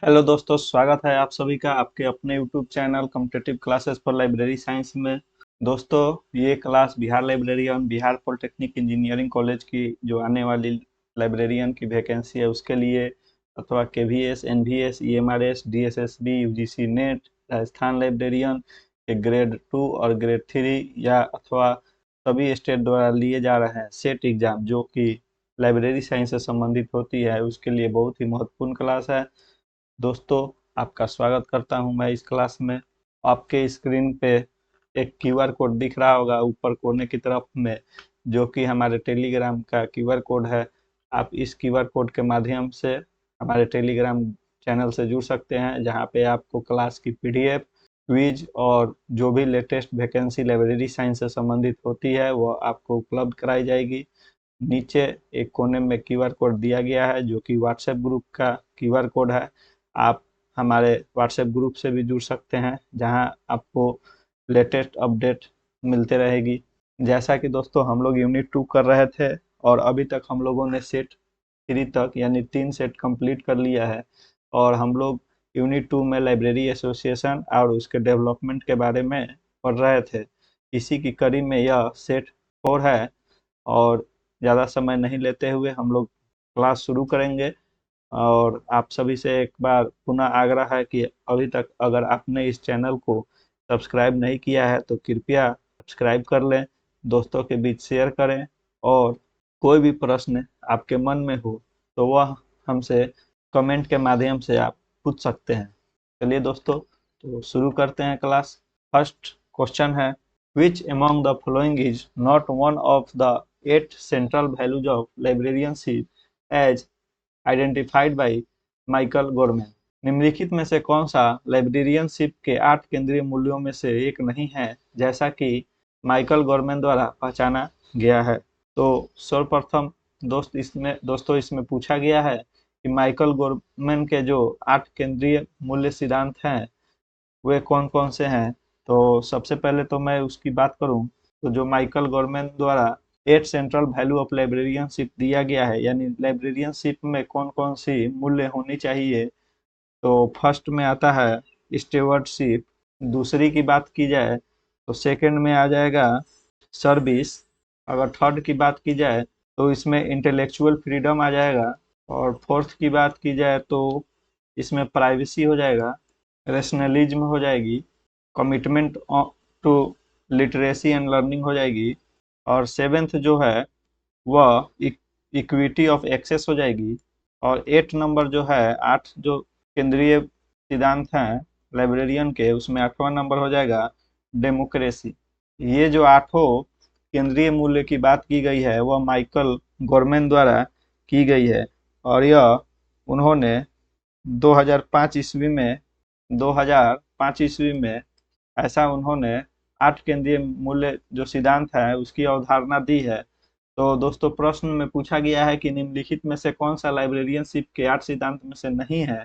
Hello दोस्तों, स्वागत है आप सभी का आपके अपने YouTube channel competitive classes for library science में। दोस्तों, ये class Bihar librarian Bihar polytechnic engineering college की जो आने वाली लाइब्रेरियन की वैकेंसी है उसके लिए, अथवा KVS, NVS, EMRS, DSSB, UGC NET, Rajasthan librarian के ग्रेड 2 और ग्रेड 3 या अथवा सभी स्टेट द्वारा लिए जा रहे हैं सेट एग्जाम जो कि लाइब्रेरी साइंस से संबंधित होती है, उसके लिए बहुत ही महत्वपूर्ण क्लास है। दोस्तों, आपका स्वागत करता हूं मैं इस क्लास में। आपके स्क्रीन पे एक क्यूआर कोड दिख रहा होगा ऊपर कोने की तरफ में, जो कि हमारे टेलीग्राम का क्यूआर कोड है। आप इस क्यूआर कोड के माध्यम से हमारे टेलीग्राम चैनल से जुड़ सकते हैं, जहां पे आपको क्लास की पीडीएफ, क्विज और जो भी लेटेस्ट वैकेंसी लाइब्रेरी साइंस से संबंधित होती है वो आपको उपलब्ध कराई जाएगी। नीचे एक कोने में क्यूआर कोड दिया गया है जो कि व्हाट्सएप ग्रुप का क्यूआर कोड है। आप हमारे व्हाट्सएप ग्रुप से भी जुड़ सकते हैं, जहां आपको लेटेस्ट अपडेट मिलते रहेगी। जैसा कि दोस्तों हम लोग यूनिट 2 कर रहे थे और अभी तक हम लोगों ने सेट 3 तक यानी 3 सेट कंप्लीट कर लिया है, और हम लोग यूनिट 2 में लाइब्रेरी एसोसिएशन और उसके डेवलपमेंट के बारे में पढ़ रहे थे। इसी की कड़ी में यह सेट 4 है, और ज़्यादा समय नहीं लेते हुए हम लोग क्लास शुरू करेंगे। और आप सभी से एक बार पुनः आग्रह है कि अभी तक अगर आपने इस चैनल को सब्सक्राइब नहीं किया है तो कृपया सब्सक्राइब कर लें, दोस्तों के बीच शेयर करें, और कोई भी प्रश्न आपके मन में हो तो वह हमसे कमेंट के माध्यम से आप पूछ सकते हैं। चलिए दोस्तों, तो शुरू करते हैं क्लास। फर्स्ट क्वेश्चन है, which among the following is not one of the 8 central values of librarianship as identified by Michael Gorman? निम्नलिखित में से कौन सा लाइब्रेरियनशिप के 8 केंद्रीय मूल्यों में से एक नहीं है जैसा कि माइकल गोरमैन द्वारा पहचाना गया है? तो सर्वप्रथम दोस्तों इसमें पूछा गया है कि माइकल गोरमैन के जो 8 केंद्रीय मूल्य सिद्धांत हैं वे कौन कौन से हैं। तो सबसे पहले तो मैं उसकी बात करूं तो जो माइकल गवर्नमेंट द्वारा 8 सेंट्रल वैल्यू ऑफ लाइब्रेरियनशिप दिया गया है, यानी लाइब्रेरियनशिप में कौन कौन सी मूल्य होनी चाहिए, तो फर्स्ट में आता है स्टेवर्डशिप। दूसरी की बात की जाए तो सेकंड में आ जाएगा सर्विस। अगर थर्ड की बात की जाए तो इसमें इंटेलेक्चुअल फ्रीडम आ जाएगा, और फोर्थ की बात की जाए तो इसमें प्राइवेसी हो जाएगा, रेशनलिज्म हो जाएगी, commitment to literacy and learning हो जाएगी, और सेवेंथ जो है वह इक्विटी ऑफ एक्सेस हो जाएगी, और 8 नंबर जो है 8 जो केंद्रीय सिद्धांत हैं लाइब्रेरियन के, उसमें 8वां नंबर हो जाएगा डेमोक्रेसी। ये जो 8 केंद्रीय मूल्य की बात की गई है वह माइकल गोरमैन द्वारा की गई है, और यह उन्होंने 2005 ईस्वी में 2005 ईस्वी में ऐसा उन्होंने 8 केंद्रीय मूल्य जो सिद्धांत है उसकी अवधारणा दी है। तो दोस्तों, प्रश्न में पूछा गया है कि निम्नलिखित में से कौन सा लाइब्रेरियनशिप के 8 सिद्धांत में से नहीं है।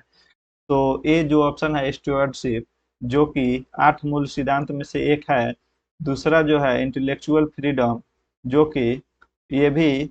तो ए जो ऑप्शन है स्टुअर्डशिप, जो कि 8 मूल सिद्धांत में से एक है। दूसरा जो है इंटेलेक्चुअल फ्रीडम, जो कि ये भी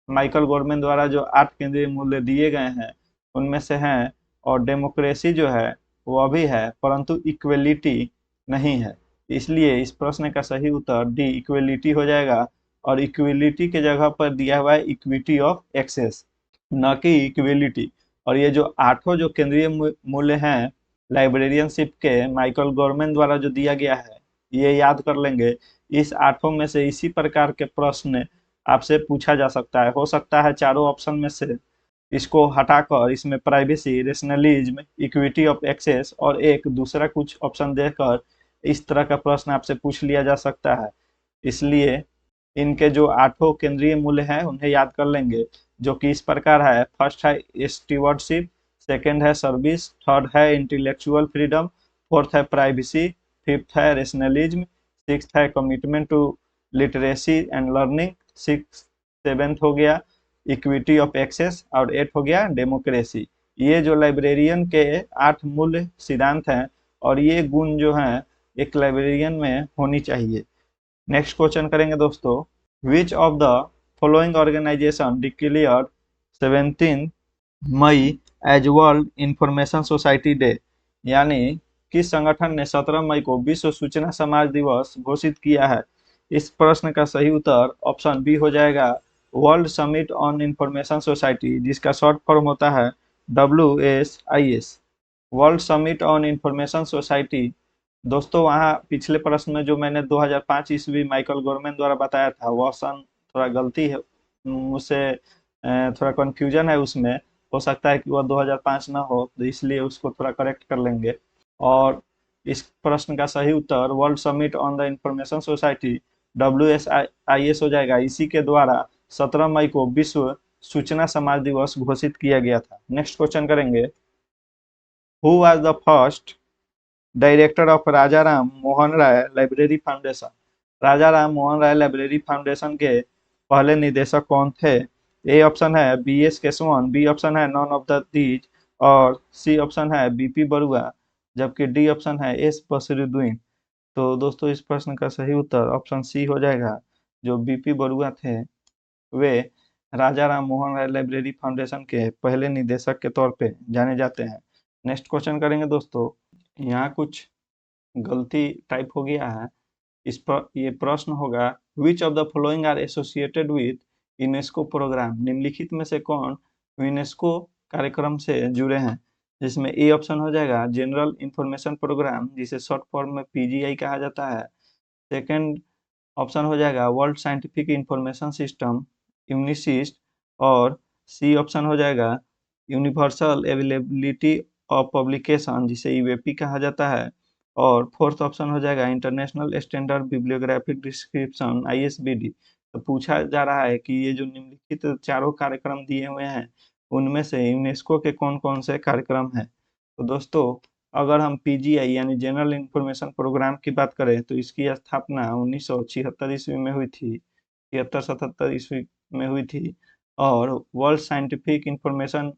माइकल गोरमैन द्वारा जो 8 केंद्रीय मूल्य दिए गए हैं उनमें से हैं। और डेमोक्रेसी जो है वह भी है, परंतु इक्वलिटी नहीं है। इसलिए इस प्रश्न का सही उत्तर डी इक्वलिटी हो जाएगा, और इक्वलिटी के जगह पर दिया हुआ है इक्विटी ऑफ एक्सेस, न कि इक्वलिटी। और ये जो 8 जो केंद्रीय मूल्य हैं लाइब्रेरियनशिप के माइकल गोरमैन द्वारा जो दिया गया है, ये याद कर लेंगे। इस 8 में से इसी प्रकार के प्रश्न आपसे पूछा जा सकता है। हो सकता है चारों ऑप्शन में से इसको हटाकर इसमें privacy, rationalism, equity of access और एक दूसरा कुछ ऑप्शन देकर इस तरह का प्रश्न आपसे पूछ लिया जा सकता है। इसलिए इनके जो 8 केंद्रीय मूल्य हैं उन्हें याद कर लेंगे, जो कि इस प्रकार है। फर्स्ट है स्टीवर्डशिप, सेकंड है सर्विस, थर्ड है इंटेलेक्चुअल फ्रीडम, फोर्थ है प्राइवेसी, फिफ्थ है रेशनलिज्म, सिक्स्थ है commitment to literacy and learning, six seventh हो गया इक्विटी ऑफ एक्सेस, और 8 हो गया डेमोक्रेसी। ये जो लाइब्रेरियन के 8 मूल सिद्धांत हैं, और ये गुण जो हैं एक लाइब्रेरियन में होनी चाहिए। नेक्स्ट क्वेश्चन करेंगे दोस्तों, which of the following organisation declared 17 May as world information society day, यानी किस संगठन ने 17 मई को विश्व सूचना समाज दिवस घोषित किया है? इस प्रश्न का सही उत्तर ऑप्शन बी हो जाएगा, world summit on information society, जिसका शॉर्ट फॉर्म होता है WSIS, world summit on information society. दोस्तों वहाँ पिछले प्रश्न में जो मैंने 2005 ईस्वी माइकल गोरमैन द्वारा बताया था वह सन थोड़ा गलती है, मुझसे थोड़ा कंफ्यूजन है उसमें, हो सकता है कि वह 2005 ना हो, तो इसलिए उसको थोड़ा करेक्ट कर लेंगे। और इस प्रश्न का सही उत्तर world summit on the information society WSIS हो जाएगा। इसी के द्वारा 17 मई को विश्व सूचना समाज दिवस घोषित किया गया था। नेक्स्ट क्वेश्चन करेंगे, who was the first director of Raja Ram Mohan Roy library foundation? Raja Ram Mohan Roy library foundation के पहले निदेशक कौन थे? ए ऑप्शन है BS केशवन, बी ऑप्शन है नॉन ऑफ द दीज, और सी ऑप्शन है BP बरुआ, जबकि डी ऑप्शन है S बसरुद्दीन। तो दोस्तों इस प्रश्न का सही उत्तर ऑप्शन सी हो जाएगा। जो BP बरुआ थे वे राजा राम मोहन राय लाइब्रेरी फाउंडेशन के पहले निदेशक के तौर पे जाने जाते हैं। नेक्स्ट क्वेश्चन करेंगे दोस्तों, यहाँ कुछ गलती टाइप हो गया है। इस पर ये प्रश्न होगा, which of the following are associated with UNESCO programme? निम्नलिखित में से कौन यूनेस्को कार्यक्रम से जुड़े हैं? जिसमें ए ऑप्शन हो जाएगा जनरल इंफॉर्मेशन प्रोग्राम, जिसे शॉर्ट फॉर्म में PGI कहा जाता है। सेकंड ऑप्शन हो जाएगा world scientific information system UNISIST, और सी ऑप्शन हो जाएगा यूनिवर्सल अवेलेबिलिटी ऑफ पब्लिकेशन, जिसे UAP कहा जाता है, और फोर्थ ऑप्शन हो जाएगा international standard bibliographic description ISBD। तो पूछा जा रहा है कि ये जो निम्नलिखित चारों कार्यक्रम दिए हुए हैं उनमें से यूनेस्को के कौन कौन से कार्यक्रम हैं? तो दोस्तों अगर हम PGI यानी जनरल इंफॉर्मेशन प्रोग्राम की बात करें तो इसकी स्थापना 1976 ईस्वी में हुई थी, 76-77 ईस्वी में हुई थी। और world scientific information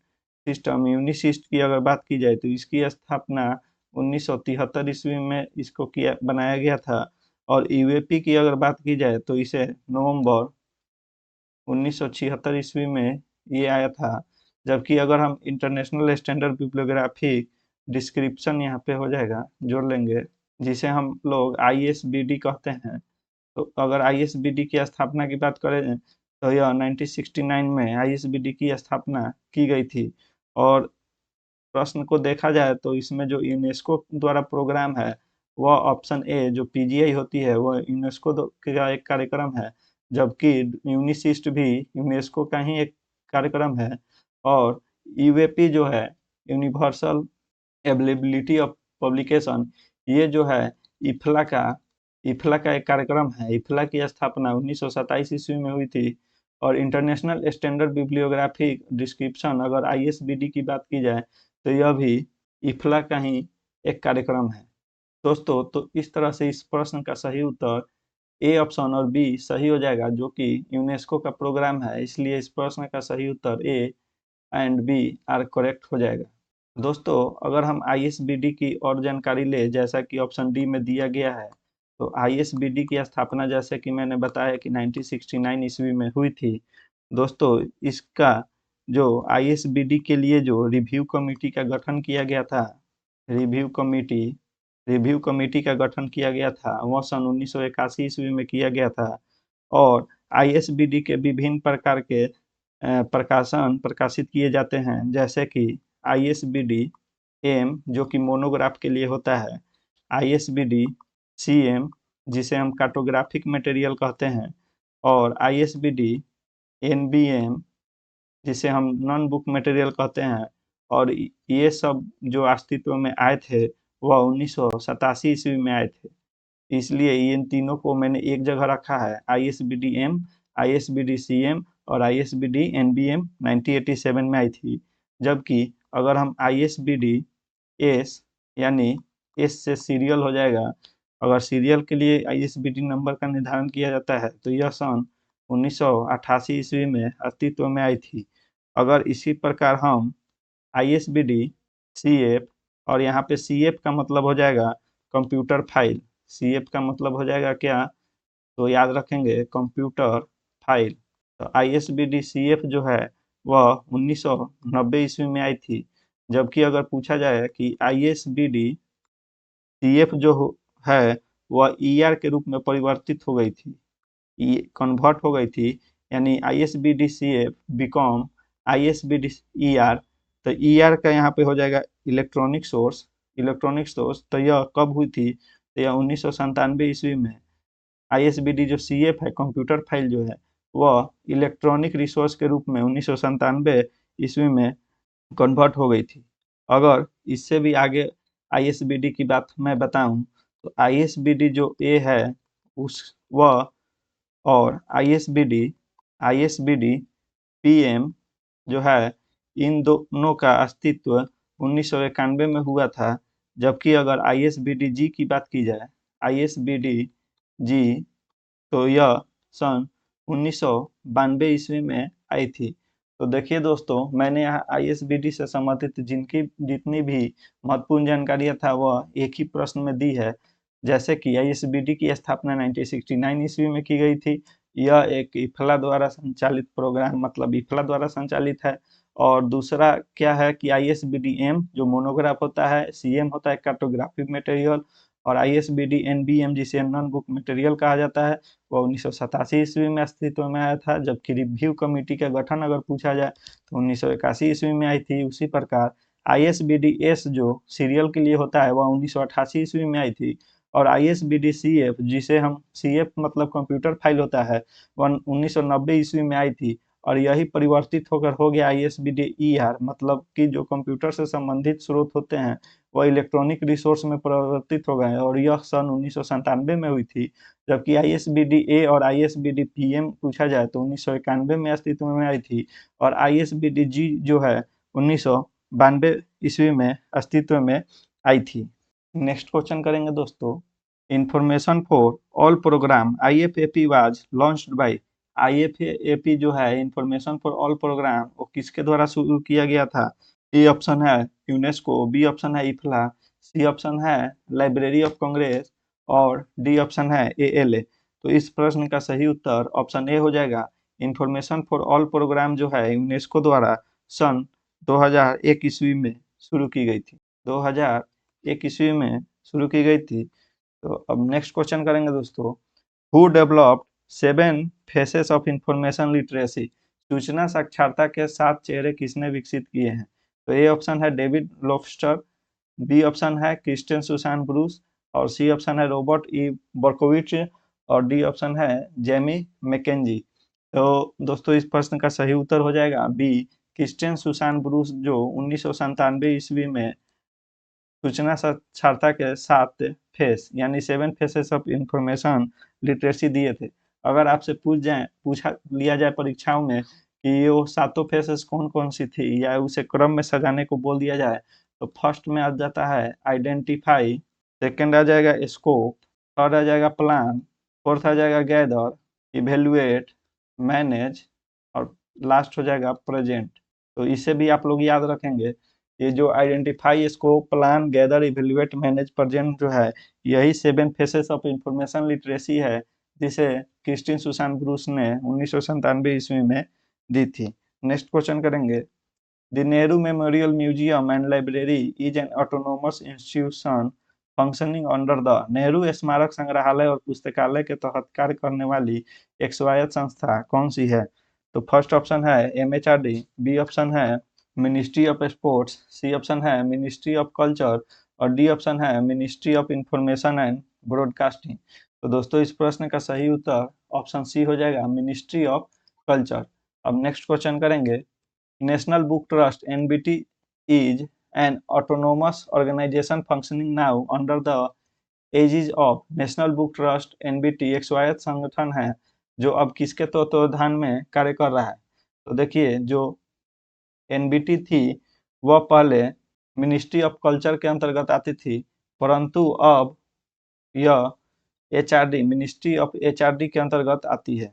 system UNISIST की अगर बात की जाए तो इसकी स्थापना 1973 ईस्वी में इसको किया बनाया गया था। और UAP की अगर बात की जाए तो इसे नवंबर 1976 ईस्वी में ये आया था। जबकि अगर हम इंटरनेशनल स्टैंडर्ड बिब्लियोग्राफिक डिस्क्रिप्शन यहाँ पे हो जाएगा जोड़ लेंगे, जिसे हम लोग ISBD कहते हैं। तो अगर ISBD की स्थापना की बात करें तो यह 1969 में ISBD की स्थापना की गई थी। और प्रश्न को देखा जाए तो इसमें जो यूनेस्को द्वारा प्रोग्राम है वह ऑप्शन ए जो PGI होती है वह यूनेस्को का एक कार्यक्रम है, जबकि यूनिसिस्ट भी यूनेस्को का ही एक कार्यक्रम है। और UAP जो है यूनिवर्सल अवेलेबिलिटी ऑफ पब्लिकेशन, ये जो है इफ्ला का इफ्ला का एक कार्यक्रम है। इफ्ला की स्थापना 1927 ईस्वी में हुई थी। और इंटरनेशनल स्टैंडर्ड बिब्लियोग्राफिक डिस्क्रिप्शन अगर ISBD की बात की जाए तो यह भी इफ्ला का ही एक कार्यक्रम है। दोस्तों तो इस तरह से इस प्रश्न का सही उत्तर ए ऑप्शन और बी सही हो जाएगा, जो कि यूनेस्को का प्रोग्राम है, इसलिए इस प्रश्न का सही उत्तर A and B are correct हो जाएगा। दोस्तों अगर हम ISBD की और जानकारी ले जैसा कि ऑप्शन डी में दिया गया है, तो ISBD की स्थापना जैसे कि मैंने बताया कि 1969 ईस्वी में हुई थी। दोस्तों इसका जो ISBD के लिए जो रिव्यू कमेटी का गठन किया गया था, रिव्यू कमेटी रिव्यू कमेटी का गठन किया गया था वह सन 1981 ईस्वी में किया गया था। और ISBD के विभिन्न प्रकार के प्रकाशन प्रकाशित किए जाते हैं, जैसे कि ISBD M जो कि मोनोग्राफ के लिए होता है, ISBD CM जिसे हम कार्टोग्राफिक मटेरियल कहते हैं, और ISBD NBM जिसे हम नॉन बुक मटेरियल कहते हैं। और ये सब जो अस्तित्व में आए थे वह 1987 ईस्वी में आए थे, इसलिए इन तीनों को मैंने एक जगह रखा है, ISBD M, ISBD CM और ISBD NBM 1987 में आई थी। जबकि अगर हम ISBD S यानी S से सीरियल हो जाएगा, अगर सीरियल के लिए ISBD नंबर का निर्धारण किया जाता है तो यह सन 1988 ईस्वी में अस्तित्व में आई थी। अगर इसी प्रकार हम ISBD CF, और यहाँ पे CF का मतलब हो जाएगा कंप्यूटर फाइल, CF का मतलब हो जाएगा क्या, तो याद रखेंगे कंप्यूटर फाइल। तो ISBD CF जो है वह 1990 ईस्वी में आई थी। जबकि अगर पूछा जाए कि ISBD CF जो है वह ER के रूप में परिवर्तित हो गई थी, कन्वर्ट हो गई थी, यानी ISBD CF become ISBD ER। तो ER का यहाँ पे हो जाएगा इलेक्ट्रॉनिक सोर्स। तो यह कब हुई थी? तो यह 1997 ईस्वी में। ISBD जो CF है, कंप्यूटर फाइल जो है, वह इलेक्ट्रॉनिक रिसोर्स के रूप में 1997 ईस्वी में कन्वर्ट हो गई थी। अगर इससे भी आगे ISBD की बात मैं बताऊं तो ISBD जो A है उस वह और ISBD PM जो है, इन दोनों का अस्तित्व 1991 में हुआ था। जबकि अगर ISBD G की बात की जाए, ISBD G, तो यह सन 1992 ईस्वी में आई थी। तो देखिए दोस्तों, मैंने यहाँ ISBD से संबंधित जिनकी जितनी भी महत्वपूर्ण जानकारियाँ था वह एक ही प्रश्न में दी है। जैसे कि ISBD की स्थापना 1969 ईस्वी में की गई थी। यह एक इफ्ला द्वारा संचालित प्रोग्राम, मतलब इफ्ला द्वारा संचालित है। और दूसरा क्या है कि ISBD M जो मोनोग्राफ होता है, CM होता है कार्टोग्राफिक मटेरियल, और ISBD NBM जिसे नॉन बुक मटेरियल कहा जाता है, वह 1987 ईस्वी में अस्तित्व में आया था। जबकि रिव्यू कमेटी का गठन अगर पूछा जाए तो 1981 ईस्वी में आई थी। उसी प्रकार ISBD S जो सीरियल के लिए होता है वह 1988 ईस्वी में आई थी। और ISBD CF जिसे हम CF मतलब कंप्यूटर फाइल होता है, वह 1990 ईस्वी में आई थी। और यही परिवर्तित होकर हो गया ISBD ER, मतलब कि जो कंप्यूटर से संबंधित स्रोत होते हैं वह इलेक्ट्रॉनिक रिसोर्स में परिवर्तित हो गए, और यह सन 1997 में हुई थी। जबकि ISBD A और ISBD PM पूछा जाए तो 1991 में अस्तित्व में आई थी। और ISBD G जो है 1992 ईस्वी में अस्तित्व में आई थी। नेक्स्ट क्वेश्चन करेंगे दोस्तों। Information for all programme IFAP was launched by. IFAP जो है, इंफॉर्मेशन फॉर ऑल प्रोग्राम, वो किसके द्वारा शुरू किया गया था? ए ऑप्शन है यूनेस्को, बी ऑप्शन है इफ्ला, सी ऑप्शन है लाइब्रेरी ऑफ कांग्रेस, और डी ऑप्शन है ALA। तो इस प्रश्न का सही उत्तर ऑप्शन ए हो जाएगा। इंफॉर्मेशन फॉर ऑल प्रोग्राम जो है यूनेस्को द्वारा सन 2001 ईस्वी में शुरू की गई थी। 2001 ईस्वी में शुरू की गई थी। तो अब नेक्स्ट क्वेश्चन करेंगे दोस्तों। Who developed 7 faces of information literacy. सूचना साक्षरता के 7 चेहरे किसने विकसित किए हैं? तो ए ऑप्शन है डेविड लोफ्स्टर, बी ऑप्शन है क्रिस्टियन सुसान ब्रूस, और सी ऑप्शन है रॉबर्ट ई बर्कोविच, और डी ऑप्शन है जेमी मैकेंजी। तो दोस्तों इस प्रश्न का सही उत्तर हो जाएगा बी, क्रिस्टियन सुसान ब्रूस, जो 1997 ईस्वी में सूचना साक्षरता के 7 फेस यानी 7 फेसेस ऑफ इंफॉर्मेशन लिटरेसी दिए थे। अगर आपसे पूछा लिया जाए परीक्षाओं में कि ये वो सातों फेसेस कौन कौन सी थी, या उसे क्रम में सजाने को बोल दिया जाए, तो फर्स्ट में आ जाता है आइडेंटिफाई, सेकंड आ जाएगा स्कोप, थर्ड आ जाएगा प्लान, फोर्थ आ जाएगा गैदर, इवेलुएट, मैनेज, और लास्ट हो जाएगा प्रेजेंट। तो इसे भी आप लोग याद रखेंगे। ये जो identify, scope, plan, gather, evaluate, manage, present जो है, यही 7 फेसेस ऑफ इंफॉर्मेशन लिटरेसी है जिसे क्रिस्टिन सुसान ब्रूस ने 1997 ईस्वी में दी थी। नेक्स्ट क्वेश्चन करेंगे। The Nehru memorial museum and library is an autonomous institution functioning under the. Nehru स्मारक संग्रहालय और पुस्तकालय के तहत कार्य करने वाली एक स्वायत्त संस्था कौन सी है? तो फर्स्ट ऑप्शन है MHRD, बी ऑप्शन है ministry of sports, C option है मिनिस्ट्री ऑफ कल्चर, और डी ऑप्शन है ministry of information and broadcasting. तो दोस्तों इस प्रश्न का सही उत्तर ऑप्शन सी हो जाएगा, मिनिस्ट्री ऑफ कल्चर। अब नेक्स्ट क्वेश्चन करेंगे। National book trust NBT is an autonomous organisation functioning now under the aegis of. National book trust NBT एक स्वायत्त संगठन है जो अब किसके तत्वावधान में कार्य कर रहा है? तो देखिए, जो NBT थी वह पहले मिनिस्ट्री ऑफ कल्चर के अंतर्गत आती थी, परंतु अब यह HRD, मिनिस्ट्री ऑफ HRD के अंतर्गत आती है।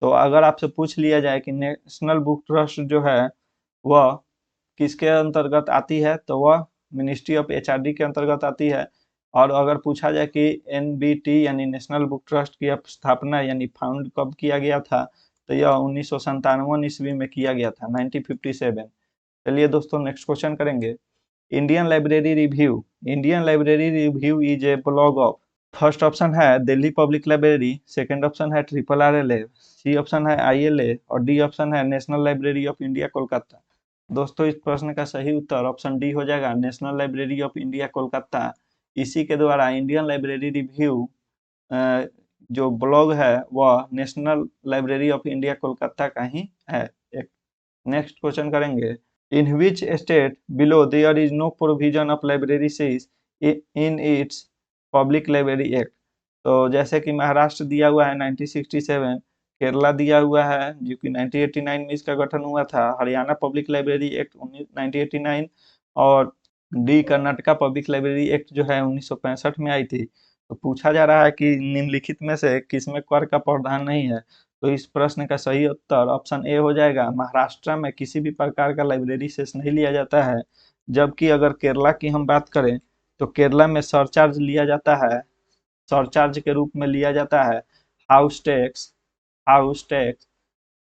तो अगर आपसे पूछ लिया जाए कि नेशनल बुक ट्रस्ट जो है वह किसके अंतर्गत आती है, तो वह मिनिस्ट्री ऑफ HRD के अंतर्गत आती है। और अगर पूछा जाए कि NBT यानी नेशनल बुक ट्रस्ट की स्थापना यानी फाउंड कब किया गया था, तो यह 1997 ईस्वी में किया गया था, 1957। चलिए दोस्तों नेक्स्ट क्वेश्चन करेंगे। Indian library review, Indian library review is a blog of. First option है Delhi public library, second option है RRRLA, सी ऑप्शन है ILA और डी ऑप्शन है national library of India Kolkata. दोस्तों इस प्रश्न का सही उत्तर ऑप्शन डी हो जाएगा, national library of India Kolkata. इसी के द्वारा इंडियन लाइब्रेरी रिव्यू जो ब्लॉग है वह national library of India Kolkata का ही है। एक नेक्स्ट क्वेश्चन करेंगे। In which state below there is no provision of library cess in its public library act. तो जैसे कि महाराष्ट्र दिया हुआ है 1967, केरला दिया हुआ है जो कि 1989 में इसका गठन हुआ था, हरियाणा पब्लिक लाइब्रेरी एक्ट 1989 और D Karnataka public library act जो है 1965 में आई थी। तो पूछा जा रहा है कि निम्नलिखित में से किसमें कर का प्रावधान नहीं है। तो इस प्रश्न का सही उत्तर ऑप्शन ए हो जाएगा, महाराष्ट्र में किसी भी प्रकार का लाइब्रेरी सेस नहीं लिया जाता है। जबकि अगर केरला की हम बात करें तो केरला में सरचार्ज लिया जाता है, सरचार्ज के रूप में लिया जाता है house tax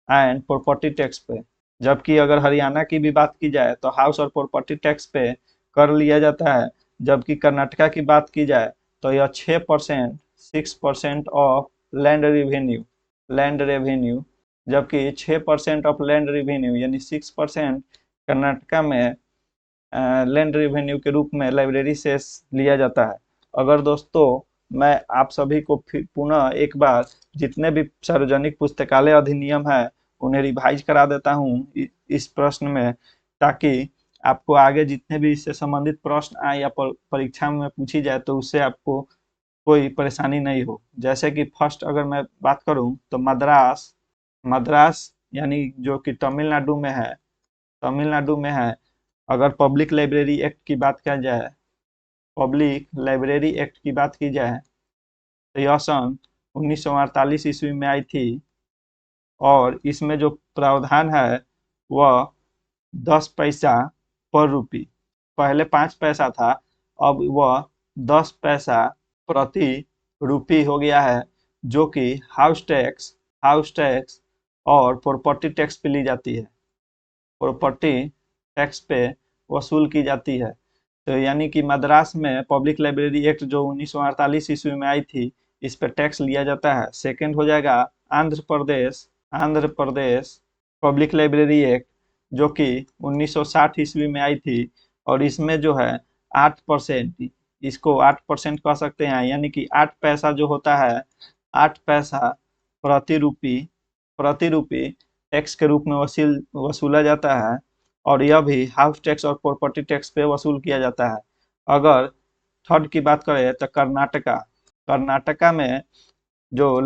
and property tax पे। जबकि अगर हरियाणा की भी बात की जाए तो हाउस और प्रॉपर्टी टैक्स पे कर लिया जाता है। जबकि कर्नाटका की बात की जाए तो यह 6% ऑफ लैंड रेवेन्यू, जबकि 6% ऑफ लैंड रेवेन्यू यानी 6% कर्नाटका में लैंड रेवेन्यू के रूप में लाइब्रेरी सेस लिया जाता है। अगर दोस्तों मैं आप सभी को फिर पुनः एक बार जितने भी सार्वजनिक पुस्तकालय अधिनियम है उन्हें रिवाइज करा देता हूँ इस प्रश्न में, ताकि आपको आगे जितने भी इससे संबंधित प्रश्न आए या परीक्षा में पूछी जाए तो उससे आपको कोई परेशानी नहीं हो। जैसे कि फर्स्ट अगर मैं बात करूं तो मद्रास यानी जो कि तमिलनाडु में है। अगर पब्लिक लाइब्रेरी एक्ट की बात किया जाए, पब्लिक लाइब्रेरी एक्ट की बात की जाए तो यह सन 1948 ईस्वी में आई थी और इसमें जो प्रावधान है वह 10 पैसा पर रूपी, पहले 5 पैसा था, अब वह 10 पैसा प्रति रूपी हो गया है, जो कि हाउस टैक्स और प्रॉपर्टी टैक्स पे ली जाती है, प्रॉपर्टी टैक्स पे वसूल की जाती है। तो यानी कि मद्रास में पब्लिक लाइब्रेरी एक्ट जो 1948 ईस्वी में आई थी इस पे टैक्स लिया जाता है। सेकंड हो जाएगा Andhra Pradesh public library act जो कि 1960 ईस्वी में आई थी और इसमें जो है 8%, इसको 8% कह सकते हैं, यानी कि 8 पैसा जो होता है 8 पैसा प्रति रूपी टैक्स के रूप में वसूला जाता है और यह भी हाउस टैक्स और प्रॉपर्टी टैक्स पे वसूल किया जाता है। अगर थर्ड की बात करें तो कर्नाटका में जो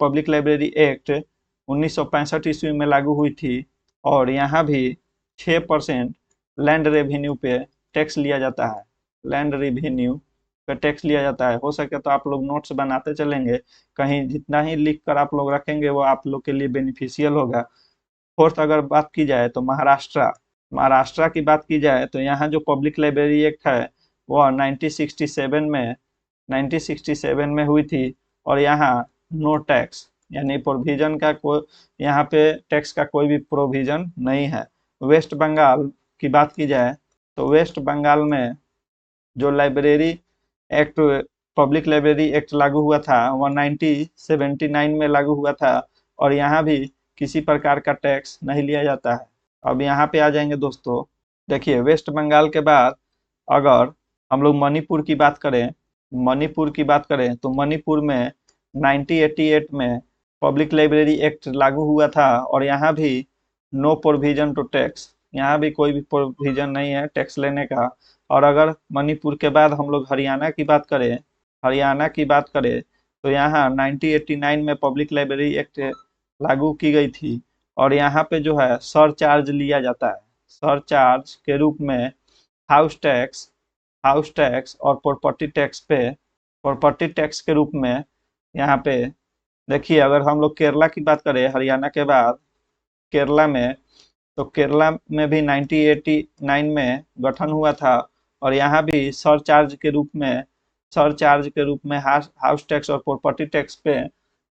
पब्लिक लाइब्रेरी एक्ट 1965 ईस्वी में लागू हुई थी और यहाँ भी 6% लैंड रेवेन्यू पे टैक्स लिया जाता है, लैंड रेवेन्यू पे टैक्स लिया जाता है। हो सके तो आप लोग नोट्स बनाते चलेंगे, कहीं जितना ही लिख कर आप लोग रखेंगे वो आप लोग के लिए बेनिफिशियल होगा। फोर्थ अगर बात की जाए तो महाराष्ट्र की बात की जाए तो यहाँ जो पब्लिक लाइब्रेरी एक्ट है वह 1967 में हुई थी और यहाँ नो टैक्स यानी प्रोविजन का कोई यहाँ पे टैक्स का कोई भी प्रोविजन नहीं है। वेस्ट बंगाल की बात की जाए तो वेस्ट बंगाल में जो पब्लिक लाइब्रेरी एक्ट लागू हुआ था वह 1979 में लागू हुआ था और यहाँ भी किसी प्रकार का टैक्स नहीं लिया जाता है। अब यहाँ पे आ जाएंगे दोस्तों, देखिए वेस्ट बंगाल के बाद अगर हम लोग मणिपुर की बात करें तो मणिपुर में 1988 में पब्लिक लाइब्रेरी एक्ट लागू हुआ था और यहाँ भी नो प्रोविजन टू टैक्स, यहाँ भी कोई भी प्रोविजन नहीं है टैक्स लेने का। और अगर मणिपुर के बाद हम लोग हरियाणा की बात करें तो यहाँ 1989 में पब्लिक लाइब्रेरी एक्ट लागू की गई थी और यहाँ पे जो है सरचार्ज लिया जाता है, सरचार्ज के रूप में हाउस टैक्स और प्रॉपर्टी टैक्स के रूप में यहाँ पे। देखिए अगर हम लोग केरला की बात करें हरियाणा के बाद केरला में, तो केरला में भी 1989 में गठन हुआ था और यहाँ भी सरचार्ज के रूप में हाउस टैक्स और प्रॉपर्टी टैक्स पे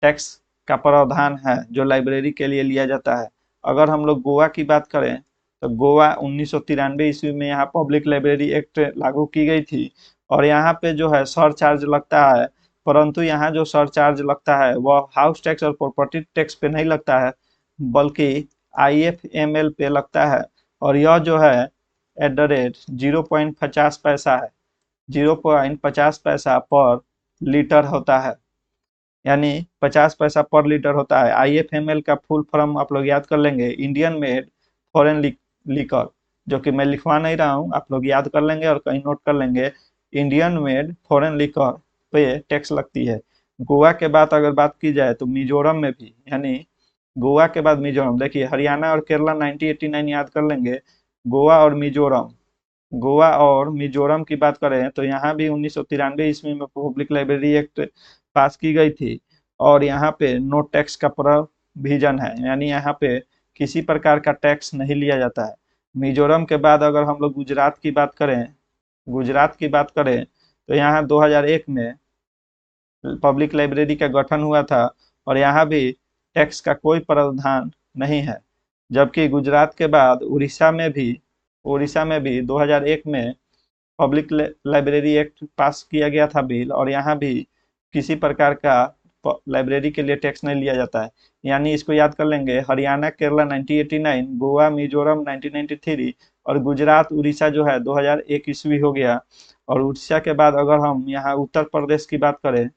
टैक्स का प्रावधान है जो लाइब्रेरी के लिए लिया जाता है। अगर हम लोग गोवा की बात करें तो गोवा 1993 ईस्वी में यहाँ पब्लिक लाइब्रेरी एक्ट लागू की गई थी और यहाँ पे जो है सर चार्ज लगता है, परंतु यहाँ जो सर चार्ज लगता है वह हाउस टैक्स और प्रॉपर्टी टैक्स पे नहीं लगता है, बल्कि IFML पे लगता है और यह जो है @0.50 पैसा है, 0.50 पैसा पर लीटर होता है, यानी 50 पैसा पर लीटर होता है। IFML का फुल फॉर्म आप लोग याद कर लेंगे, इंडियन मेड फॉरेन लिकर, जो कि मैं लिखवा नहीं रहा हूँ, आप लोग याद कर लेंगे और कहीं नोट कर लेंगे। इंडियन मेड फॉरेन लिकर पे टैक्स लगती है। गोवा के बाद अगर बात की जाए तो मिजोरम में भी, यानी गोवा के बाद मिजोरम, देखिए हरियाणा और केरला 1989 याद कर लेंगे, गोवा और मिजोरम, गोवा और मिजोरम की बात करें तो यहाँ भी 1993 ईस्वी में पब्लिक लाइब्रेरी एक्ट पास की गई थी और यहाँ पे नो टैक्स का प्रोविजन है, यानी यहाँ पे किसी प्रकार का टैक्स नहीं लिया जाता है। मिजोरम के बाद अगर हम लोग गुजरात की बात करें, गुजरात की बात करें तो यहाँ 2001 में पब्लिक लाइब्रेरी का गठन हुआ था और यहाँ भी टैक्स का कोई प्रावधान नहीं है। जबकि गुजरात के बाद उड़ीसा में भी 2001 में पब्लिक लाइब्रेरी एक्ट पास किया गया था बिल और यहाँ भी किसी प्रकार का लाइब्रेरी के लिए टैक्स नहीं लिया जाता है, यानी इसको याद कर लेंगे। हरियाणा केरला 1989, गोवा मिजोरम 1993 और गुजरात उड़ीसा जो है 2001 ईस्वी हो गया। और उड़ीसा के बाद अगर हम यहाँ उत्तर प्रदेश की बात करें,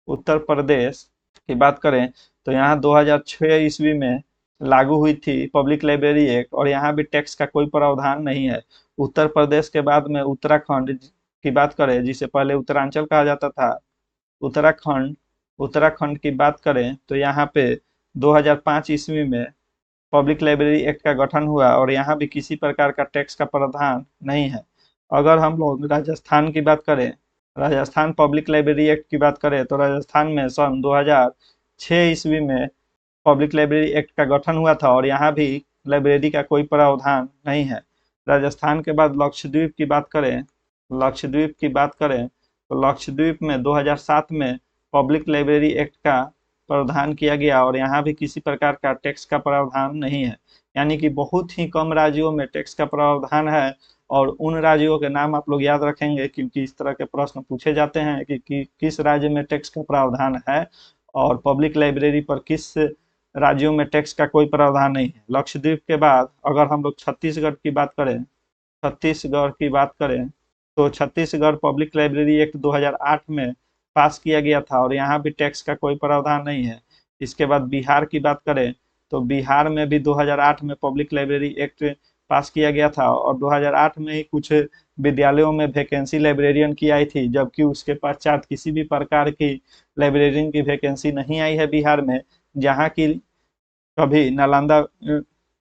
उत्तर प्रदेश की बात करें तो यहाँ 2006 ईस्वी में लागू हुई थी पब्लिक लाइब्रेरी एक्ट और यहाँ भी टैक्स का कोई प्रावधान नहीं है। उत्तर प्रदेश के बाद में उत्तराखंड की बात करें, जिसे पहले उत्तरांचल कहा जाता था, उत्तराखंड, उत्तराखंड की बात करें तो यहाँ पे 2005 ईस्वी में पब्लिक लाइब्रेरी एक्ट का गठन हुआ और यहाँ भी किसी प्रकार का टैक्स का प्रावधान नहीं है। अगर हम लोग राजस्थान की बात करें, राजस्थान पब्लिक लाइब्रेरी एक्ट की बात करें तो राजस्थान में सन 2006 ईस्वी में पब्लिक लाइब्रेरी एक्ट का गठन हुआ था और यहाँ भी लाइब्रेरी का कोई प्रावधान नहीं है। राजस्थान के बाद लक्षद्वीप की बात करें, लक्षद्वीप की बात करें तो लक्षद्वीप में 2007 में पब्लिक लाइब्रेरी एक्ट का प्रावधान किया गया और यहाँ भी किसी प्रकार का टैक्स का प्रावधान नहीं है, यानी कि बहुत ही कम राज्यों में टैक्स का प्रावधान है। और उन राज्यों के नाम आप लोग याद रखेंगे क्योंकि इस तरह के प्रश्न पूछे जाते हैं कि किस राज्य में टैक्स का प्रावधान है और पब्लिक लाइब्रेरी पर किस राज्यों में टैक्स का कोई प्रावधान नहीं है। लक्षद्वीप के बाद अगर हम लोग छत्तीसगढ़ की बात करें, छत्तीसगढ़ की बात करें तो छत्तीसगढ़ पब्लिक लाइब्रेरी एक्ट 2008 में पास किया गया था और यहाँ भी टैक्स का कोई प्रावधान नहीं है। इसके बाद बिहार की बात करें तो बिहार में भी 2008 में पब्लिक लाइब्रेरी एक्ट पास किया गया था और 2008 में ही कुछ विद्यालयों में वैकेंसी लाइब्रेरियन की आई थी, जबकि उसके पश्चात किसी भी प्रकार की लाइब्रेरियन की वैकेंसी नहीं आई है बिहार में। जहाँ की कभी नालंदा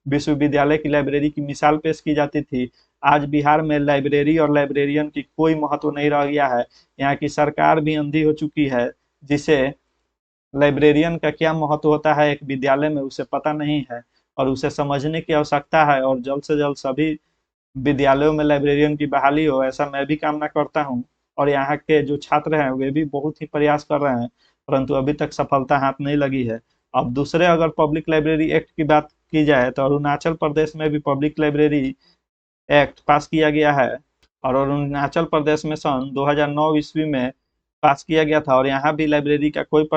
विश्वविद्यालय की लाइब्रेरी की मिसाल पेश की जाती थी, आज बिहार में लाइब्रेरी और लाइब्रेरियन की कोई महत्व नहीं रह गया है। यहाँ की सरकार भी अंधी हो चुकी है, जिसे लाइब्रेरियन का क्या महत्व होता है एक विद्यालय में उसे पता नहीं है और उसे समझने की आवश्यकता है और जल्द से जल्द सभी विद्यालयों में लाइब्रेरियन की बहाली हो, ऐसा मैं भी कामना करता हूँ। और यहाँ के जो छात्र हैं वे भी बहुत ही प्रयास कर रहे हैं, परंतु अभी तक सफलता हाथ नहीं लगी है। अब दूसरे अगर पब्लिक लाइब्रेरी एक्ट की बात की जाए तो अरुणाचल प्रदेश में भी पब्लिक लाइब्रेरी एक्ट पास किया गया है और अरुणाचल प्रदेश में सन 2009 ईस्वी में पास किया गया था और यहाँ भी लाइब्रेरी का कोई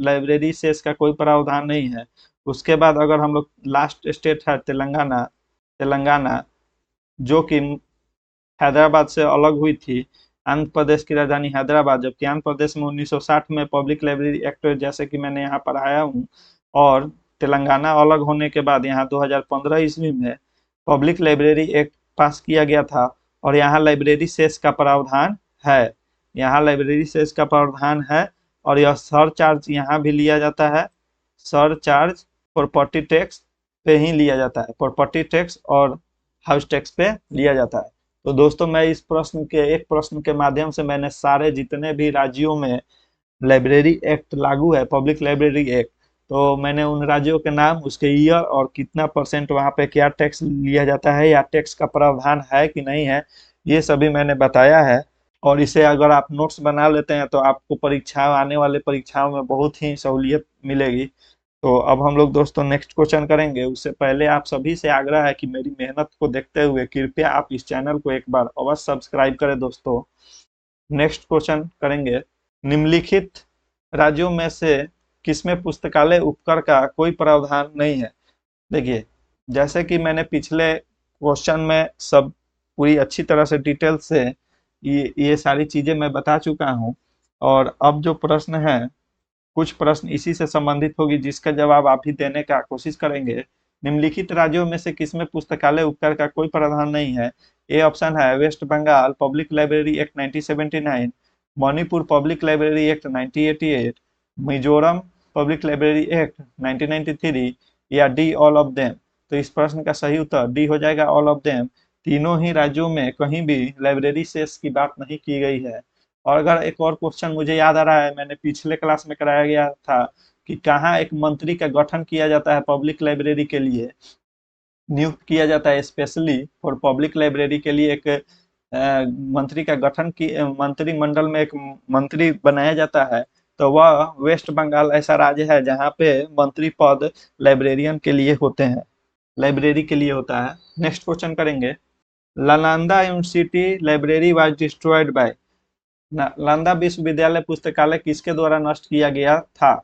लाइब्रेरी सेस का कोई प्रावधान नहीं है। उसके बाद अगर हम लोग लास्ट स्टेट है तेलंगाना, तेलंगाना जो कि हैदराबाद से अलग हुई थी, आंध्र प्रदेश की राजधानी हैदराबाद, जबकि आंध्र प्रदेश में 1960 में पब्लिक लाइब्रेरी एक्ट जैसे कि मैंने यहाँ पढ़ाया हूँ और तेलंगाना अलग होने के बाद यहाँ 2015 ईस्वी में पब्लिक लाइब्रेरी एक्ट पास किया गया था और यहाँ लाइब्रेरी सेस का प्रावधान है, यहाँ लाइब्रेरी सेस का प्रावधान है और यह सर चार्ज यहाँ भी लिया जाता है, सर चार्ज प्रॉपर्टी टैक्स पे ही लिया जाता है, प्रॉपर्टी टैक्स और हाउस टैक्स पे लिया जाता है। तो दोस्तों मैं इस एक प्रश्न के माध्यम से मैंने सारे जितने भी राज्यों में लाइब्रेरी एक्ट लागू है, पब्लिक लाइब्रेरी एक्ट, तो मैंने उन राज्यों के नाम, उसके ईयर और कितना % वहाँ पे क्या टैक्स लिया जाता है या टैक्स का प्रावधान है कि नहीं है, ये सभी मैंने बताया है। और इसे अगर आप नोट्स बना लेते हैं तो आपको परीक्षा आने वाले परीक्षाओं में बहुत ही सहूलियत मिलेगी। तो अब हम लोग दोस्तों नेक्स्ट क्वेश्चन करेंगे। उससे पहले आप सभी से आग्रह है कि मेरी मेहनत को देखते हुए कृपया आप इस चैनल को एक बार अवश्य सब्सक्राइब करें दोस्तों। नेक्स्ट क्वेश्चन करेंगे। निम्नलिखित राज्यों में से किसमें पुस्तकालय उपकर का कोई प्रावधान नहीं है? देखिए, जैसे कि मैंने पिछले क्वेश्चन में सब पूरी अच्छी तरह से डिटेल से ये सारी चीजें मैं बता चुका हूँ। और अब जो प्रश्न है, कुछ प्रश्न इसी से संबंधित होगी जिसका जवाब आप ही देने का कोशिश करेंगे। निम्नलिखित राज्यों में से किसमें पुस्तकालय उपकर का कोई प्रावधान नहीं है? ए ऑप्शन है West Bengal public library act 1979, Manipur public library act 1988, Mizoram public library act 1993 या डी ऑल ऑफ देम। तो इस प्रश्न का सही उत्तर डी हो जाएगा, ऑल ऑफ देम। तीनों ही राज्यों में कहीं भी लाइब्रेरी सेस की बात नहीं की गई है। और अगर एक और क्वेश्चन मुझे याद आ रहा है, मैंने पिछले क्लास में कराया गया था कि कहाँ एक मंत्री का गठन किया जाता है पब्लिक लाइब्रेरी के लिए, नियुक्त किया जाता है स्पेशली फॉर पब्लिक लाइब्रेरी के लिए। एक मंत्री का गठन की मंत्रिमंडल में एक मंत्री बनाया जाता है। तो वह वेस्ट बंगाल ऐसा राज्य है जहाँ पे मंत्री पद लाइब्रेरियन के लिए होते हैं, लाइब्रेरी के लिए होता है। नेक्स्ट क्वेश्चन करेंगे। Nalanda university library was destroyed by. Nalanda विश्वविद्यालय पुस्तकालय किसके द्वारा नष्ट किया गया था?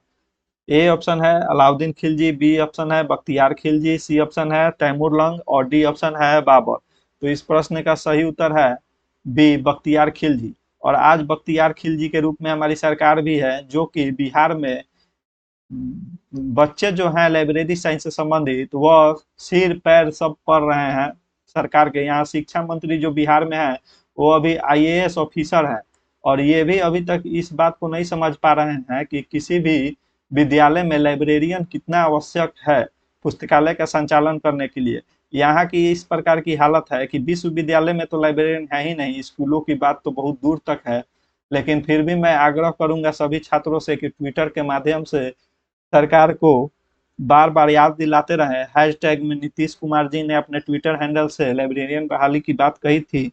ए ऑप्शन है अलाउद्दीन खिलजी, बी ऑप्शन है बख्तियार खिलजी, सी ऑप्शन है तैमूर लंग और डी ऑप्शन है बाबर। तो इस प्रश्न का सही उत्तर है बी बख्तियार खिलजी। और आज बख्तियार खिलजी के रूप में हमारी सरकार भी है, जो कि बिहार में बच्चे जो हैं लाइब्रेरी साइंस से संबंधित वह सिर पैर सब पढ़ रहे हैं सरकार के। यहाँ शिक्षा मंत्री जो बिहार में है वो अभी आईएएस ऑफिसर है। और ये भी अभी तक इस बात को नहीं समझ पा रहे हैं कि किसी भी विद्यालय में लाइब्रेरियन कितना आवश्यक है पुस्तकालय का संचालन करने के लिए। यहाँ की इस प्रकार की हालत है कि विश्वविद्यालय में तो लाइब्रेरियन है ही नहीं, स्कूलों की बात तो बहुत दूर तक है। लेकिन फिर भी मैं आग्रह करूंगा सभी छात्रों से कि ट्विटर के माध्यम से सरकार को बार बार याद दिलाते रहे। हैशटैग में नीतीश कुमार जी ने अपने ट्विटर हैंडल से लाइब्रेरियन बहाली की बात कही थी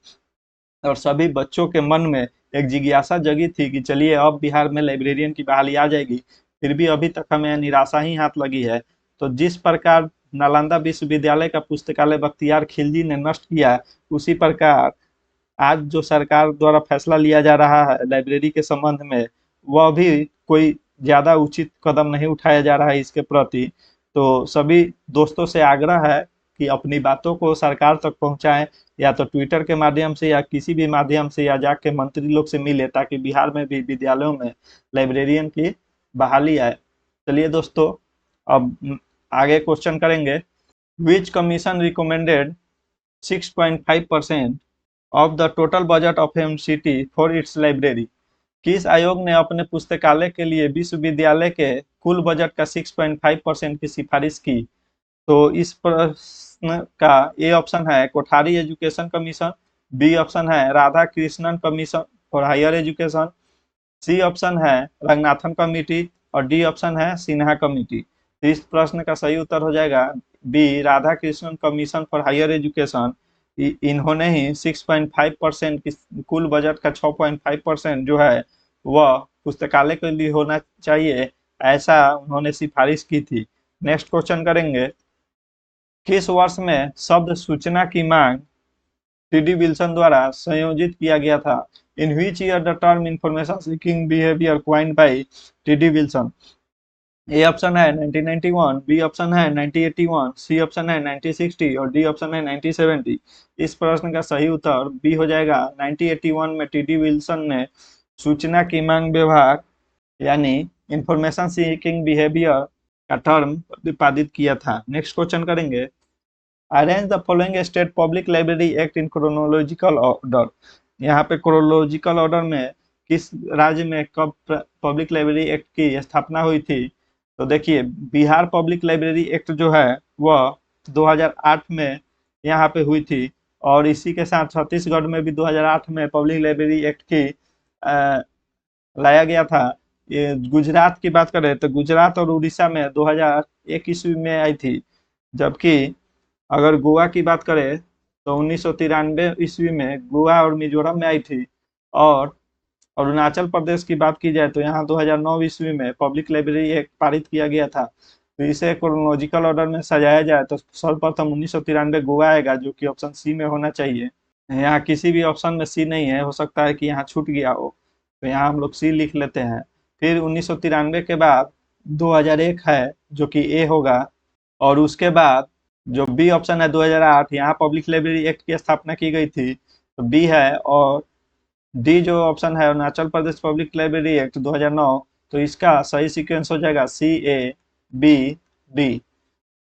और सभी बच्चों के मन में एक जिज्ञासा जगी थी कि चलिए अब बिहार में लाइब्रेरियन की बहाली आ जाएगी। फिर भी अभी तक हमें निराशा ही हाथ लगी है। तो जिस प्रकार नालंदा विश्वविद्यालय का पुस्तकालय बख्तियार खिलजी ने नष्ट किया, उसी प्रकार आज जो सरकार द्वारा फैसला लिया जा रहा है लाइब्रेरी के संबंध में, वह भी कोई ज्यादा उचित कदम नहीं उठाया जा रहा है इसके प्रति। तो सभी दोस्तों से आग्रह है कि अपनी बातों को सरकार तक पहुंचाएं, या तो ट्विटर के माध्यम से या किसी भी माध्यम से, या जाके मंत्री लोग से मिले ताकि बिहार में भी विद्यालयों में लाइब्रेरियन की बहाली आए। चलिए दोस्तों, अब आगे क्वेश्चन करेंगे। Which commission recommended 6.5% of the total budget of MCT for its library? किस आयोग ने अपने पुस्तकालय के लिए विश्वविद्यालय के कुल बजट का 6.5% की सिफारिश की? तो इस प्रश्न का ए ऑप्शन है Kothari education commission, B option है Radha Krishnan commission for higher education, C option है रंगनाथन कमेटी और डी ऑप्शन है सिन्हा कमेटी। तो इस प्रश्न का सही उत्तर हो जाएगा B Radha Krishnan commission for higher education. इन्होंने ही 6.5% की कुल बजट का 6.5% जो है वह पुस्तकालय के लिए होना चाहिए, ऐसा उन्होंने सिफारिश की थी। नेक्स्ट क्वेश्चन करेंगे। किस वर्ष में शब्द सूचना की मांग टी.डी. विल्सन द्वारा संयोजित किया गया था? In which year the term information seeking behaviour coined by TD. Wilson? A option है 1991, बी ऑप्शन है 1981, सी ऑप्शन है 1960 और डी ऑप्शन है 1970। इस प्रश्न का सही उत्तर बी हो जाएगा। 1981 में टी.डी. विल्सन ने सूचना की मांग व्यवहार यानी इंफॉर्मेशन सीकिंग बिहेवियर का टर्म प्रतिपादित किया था। नेक्स्ट क्वेश्चन करेंगे। Arrange the following state public library act in chronological order. यहाँ पे क्रोनोलॉजिकल ऑर्डर में किस राज्य में कब पब्लिक लाइब्रेरी एक्ट की स्थापना हुई थी? तो देखिए, बिहार पब्लिक लाइब्रेरी एक्ट जो है वह 2008 में यहाँ पे हुई थी। और इसी के साथ छत्तीसगढ़ में भी 2008 में पब्लिक लाइब्रेरी एक्ट की लाया गया था। ये गुजरात की बात करें तो गुजरात और उड़ीसा में 2001 ईस्वी में आई थी। जबकि अगर गोवा की बात करें तो 1993 ईस्वी में गोवा और मिजोरम में आई थी। और अरुणाचल प्रदेश की बात की जाए तो यहाँ 2009 ईस्वी में पब्लिक लाइब्रेरी एक्ट पारित किया गया था। तो इसे क्रोनोलॉजिकल ऑर्डर में सजाया जाए तो सर्वप्रथम 1993 गोवा आएगा, जो कि ऑप्शन सी में होना चाहिए। यहाँ किसी भी ऑप्शन में सी नहीं है, हो सकता है कि यहाँ छूट गया हो, तो यहाँ हम लोग सी लिख लेते हैं। फिर 1993 के बाद 2001 है, जो कि ए होगा। और उसके बाद जो बी ऑप्शन है 2008, यहाँ पब्लिक लाइब्रेरी एक्ट की स्थापना की गई थी, तो बी है। और डी जो ऑप्शन है Arunachal Pradesh public library act 2009, तो इसका सही सीक्वेंस हो जाएगा सी ए बी डी।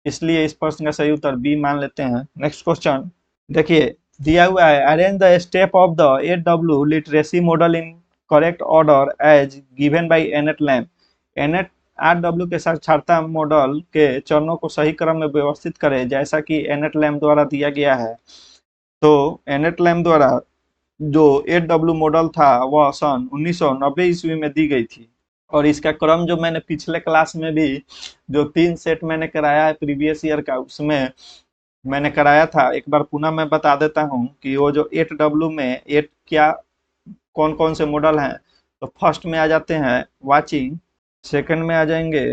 इसलिए इस प्रश्न का सही उत्तर बी मान लेते हैं। नेक्स्ट क्वेश्चन देखिए, दिया हुआ है arrange the step of the AW literacy model in correct order as given by Annette Lamb. Annette RW के साक्षरता मॉडल के चरणों को सही क्रम में व्यवस्थित करें जैसा कि एनेट लैम्ब द्वारा दिया गया है। तो एनेट लैम्ब द्वारा जो एडब्ल्यू मॉडल था वह सन 1990 ईस्वी में दी गई थी। और इसका क्रम जो मैंने पिछले क्लास में भी जो 3 सेट मैंने कराया है प्रीवियस ईयर का, उसमें मैंने कराया था। एक बार पुनः मैं बता देता हूँ कि वो जो 8W में 8 क्या कौन कौन से मॉडल हैं। तो फर्स्ट में आ जाते हैं वाचिंग, सेकंड में आ जाएंगे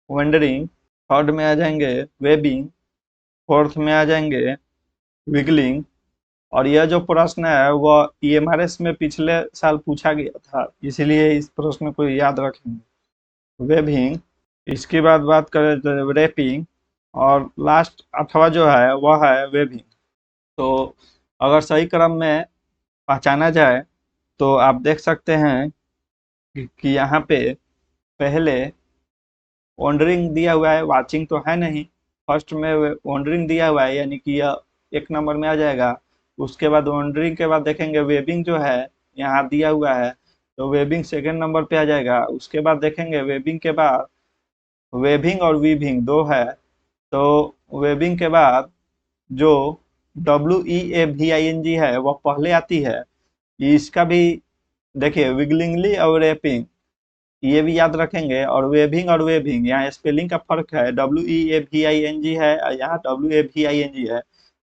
वंडरिंग, थर्ड में आ जाएंगे वेबिंग, फोर्थ में आ जाएंगे विगलिंग। और यह जो प्रश्न है वह EMRS में पिछले साल पूछा गया था, इसलिए इस प्रश्न को याद रखेंगे। वेबिंग, इसके बाद बात करें तो रैपिंग, और लास्ट 8वां जो है वह है वेबिंग। तो अगर सही क्रम में पहचाना जाए तो आप देख सकते हैं कि यहाँ पे पहले वॉन्डरिंग दिया हुआ है, वाचिंग तो है नहीं। फर्स्ट में वॉन्डरिंग दिया हुआ है, यानी कि यह 1 नंबर में आ जाएगा। उसके बाद वॉन्डरिंग के बाद देखेंगे वेबिंग जो है यहाँ दिया हुआ है, तो वेबिंग सेकेंड नंबर पे आ जाएगा। उसके बाद देखेंगे वेबिंग के बाद वेबिंग और वीविंग दो है, तो वेबिंग के बाद जो WEAVING है वह पहले आती है। इसका भी देखिए विगलिंगली और रैपिंग, ये भी याद रखेंगे। और वेबिंग और वेबिंग यहाँ स्पेलिंग का फर्क है, WEAVING है और यहाँ WAVING है।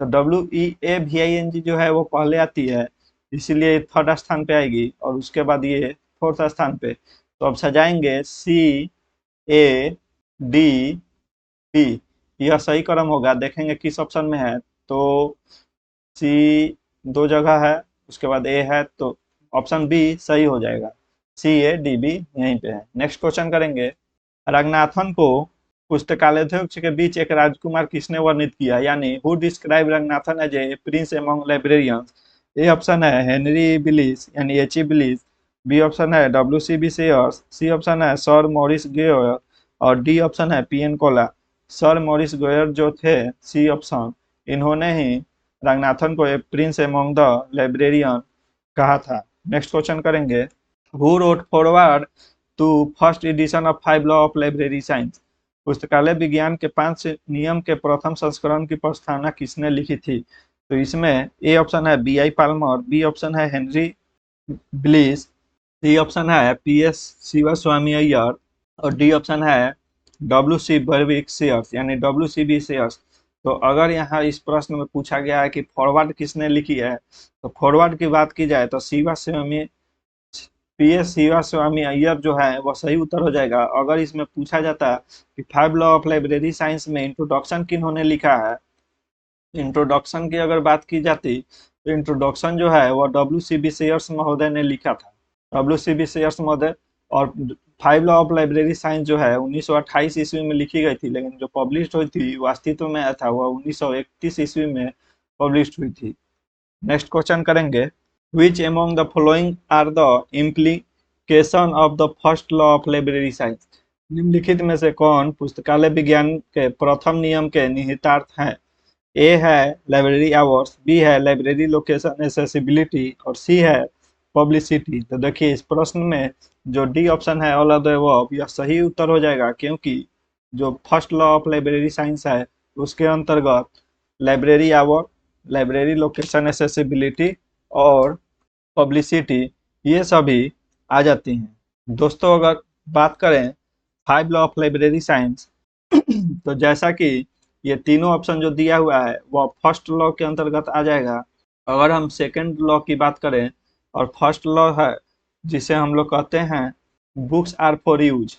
तो WEAVING जो है वो पहले आती है, इसीलिए थर्ड स्थान पे आएगी, और उसके बाद ये फोर्थ स्थान पे। तो अब सजाएंगे CADB, यह सही क्रम होगा। देखेंगे किस ऑप्शन में है, तो सी दो जगह है, उसके बाद ए है, तो ऑप्शन बी सही हो जाएगा। CADB यहीं पे है। नेक्स्ट क्वेश्चन करेंगे, रंगनाथन को पुस्तकालयों के बीच एक राजकुमार किसने वर्णित किया, यानी who describe Ranganathan as a prince among librarians. A option है हेनरी बिलिस यानी H.E. बिलिस, बी ऑप्शन है WCB सेयर्स, सी ऑप्शन है सर मॉरिस गोयर, और डी ऑप्शन है PN Kaula. Sir Maurice Gwyer जो थे, सी ऑप्शन, इन्होंने ही रंगनाथन को a prince among the librarian कहा था। नेक्स्ट क्वेश्चन करेंगे, who wrote foreword to first edition of 5 law of library science. पुस्तकालय विज्ञान के 5 नियम के प्रथम संस्करण की प्रस्तावना किसने लिखी थी। तो इसमें ए ऑप्शन है BI पाल्मर, बी ऑप्शन है हेनरी ब्लिस, सी ऑप्शन है PS शिवास्वामी अय्यर, और डी ऑप्शन है WC बर्विक सेयर्स यानी WCB सेयर्स। तो अगर यहाँ इस प्रश्न में पूछा गया है कि फॉरवर्ड किसने लिखी है, तो फॉरवर्ड की बात की जाए तो शिवास्वामी PS शिवास्वामी अय्यर जो है वह सही उत्तर हो जाएगा। अगर इसमें पूछा जाता कि 5 लॉ ऑफ लाइब्रेरी साइंस में इंट्रोडक्शन किन्होंने लिखा है, इंट्रोडक्शन की अगर बात की जाती तो इंट्रोडक्शन जो है वह WCB सेयर्स महोदय ने लिखा था। WCB सेयर्स महोदय। और 5 लॉ ऑफ लाइब्रेरी साइंस जो है 1928 ईस्वी में लिखी गई थी, लेकिन जो पब्लिश हुई थी वो अस्तित्व में आया था वह 1931 ईस्वी में पब्लिश हुई थी। नेक्स्ट क्वेश्चन करेंगे, Which among the following are the implication of the first law of library science? निम्नलिखित में से कौन पुस्तकालय विज्ञान के प्रथम नियम के निहितार्थ हैं। ए है लाइब्रेरी आवर्स, बी है लाइब्रेरी लोकेशन एक्सेसिबिलिटी, और सी है पब्लिसिटी। तो देखिए इस प्रश्न में जो डी ऑप्शन है ऑल ऑफ द अबव, यह सही उत्तर हो जाएगा, क्योंकि जो first law of library science है उसके अंतर्गत library hour, library location accessibility और पब्लिसिटी ये सभी आ जाती हैं। दोस्तों अगर बात करें 5 लॉ ऑफ लाइब्रेरी साइंस तो जैसा कि ये तीनों ऑप्शन जो दिया हुआ है वह फर्स्ट लॉ के अंतर्गत आ जाएगा। अगर हम सेकंड लॉ की बात करें और फर्स्ट लॉ है जिसे हम लोग कहते हैं books are for use.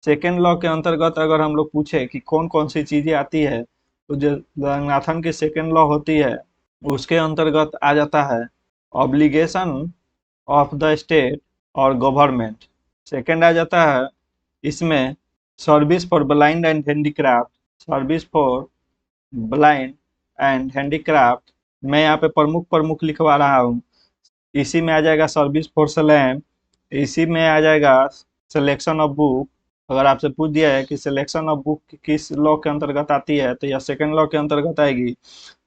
Second law के अंतर्गत अगर हम लोग पूछे कि कौन कौन सी चीजें आती है, तो जो रंगनाथन की सेकेंड लॉ होती है उसके अंतर्गत आ जाता है ऑब्लिगेशन ऑफ द स्टेट और गवर्नमेंट। सेकेंड आ जाता है इसमें service for blind and handicraft, service for blind and handicraft. मैं यहाँ पे प्रमुख प्रमुख लिखवा रहा हूँ। इसी में आ जाएगा सर्विस फॉर स्लैम, इसी में आ जाएगा सिलेक्शन ऑफ बुक। अगर आपसे पूछ दिया है कि सिलेक्शन ऑफ बुक किस लॉ के अंतर्गत आती है, तो यह सेकंड लॉ के अंतर्गत आएगी।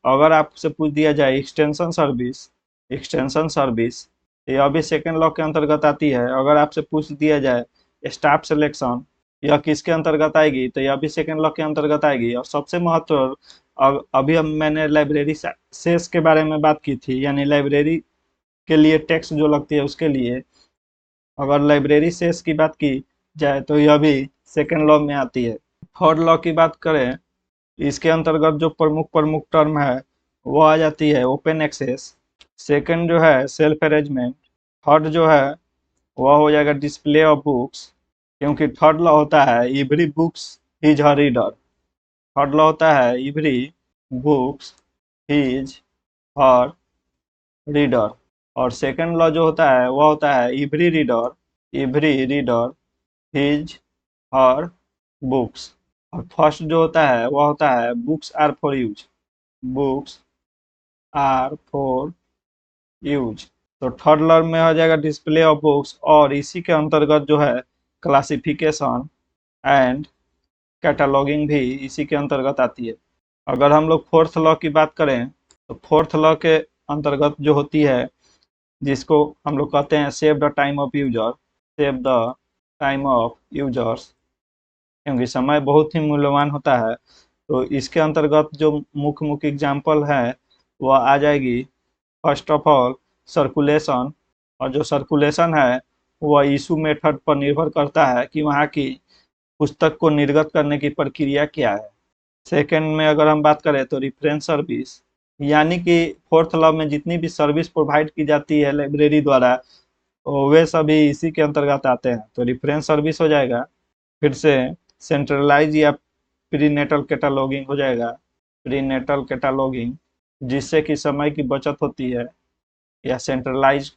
अगर आपसे पूछ दिया जाए एक्सटेंशन सर्विस, एक्सटेंशन सर्विस यह भी सेकंड लॉ के अंतर्गत आती है। अगर आपसे पूछ दिया जाए स्टाफ सिलेक्शन, यह किसके अंतर्गत आएगी, तो यह भी सेकंड लॉ के अंतर्गत आएगी। और सबसे महत्व, अभी हम मैंने लाइब्रेरी सेस के बारे में बात की थी, यानी लाइब्रेरी के लिए टैक्स जो लगती है उसके लिए। अगर लाइब्रेरी सेस की बात की जाए तो यह भी सेकेंड लॉ में आती है। थर्ड लॉ की बात करें, इसके अंतर्गत जो प्रमुख प्रमुख टर्म है वो आ जाती है ओपन एक्सेस। सेकंड जो है सेल्फ अरेंजमेंट। थर्ड जो है वह हो जाएगा डिस्प्ले ऑफ बुक्स, क्योंकि थर्ड लॉ होता है every books is her reader. Third law होता है every books is her reader. और सेकंड लॉ जो होता है वह होता है every reader his her books. और फर्स्ट जो होता है वह होता है books are for use, books are for use. तो थर्ड लॉ में हो जाएगा डिस्प्ले ऑफ बुक्स, और इसी के अंतर्गत जो है क्लासिफिकेशन एंड कैटलॉगिंग भी इसी के अंतर्गत आती है। अगर हम लोग फोर्थ लॉ की बात करें, तो फोर्थ लॉ के अंतर्गत जो होती है, जिसको हम लोग कहते हैं save the time of user, save the time of users, क्योंकि समय बहुत ही मूल्यवान होता है। तो इसके अंतर्गत जो मुख्य मुख्य एग्जाम्पल है वह आ जाएगी फर्स्ट ऑफ ऑल सर्कुलेशन। और जो सर्कुलेशन है वह इशू मेथड पर निर्भर करता है कि वहाँ की पुस्तक को निर्गत करने की प्रक्रिया क्या है। सेकंड में अगर हम बात करें तो रेफरेंस सर्विस, यानी कि फोर्थ लॉ में जितनी भी सर्विस प्रोवाइड की जाती है लाइब्रेरी द्वारा वे सभी इसी के अंतर्गत आते हैं। तो रेफरेंस सर्विस हो जाएगा। फिर से सेंट्रलाइज या प्रीनेटल कैटलॉगिंग हो जाएगा, प्रीनेटल कैटलॉगिंग, जिससे कि समय की बचत होती है। या सेंट्रलाइज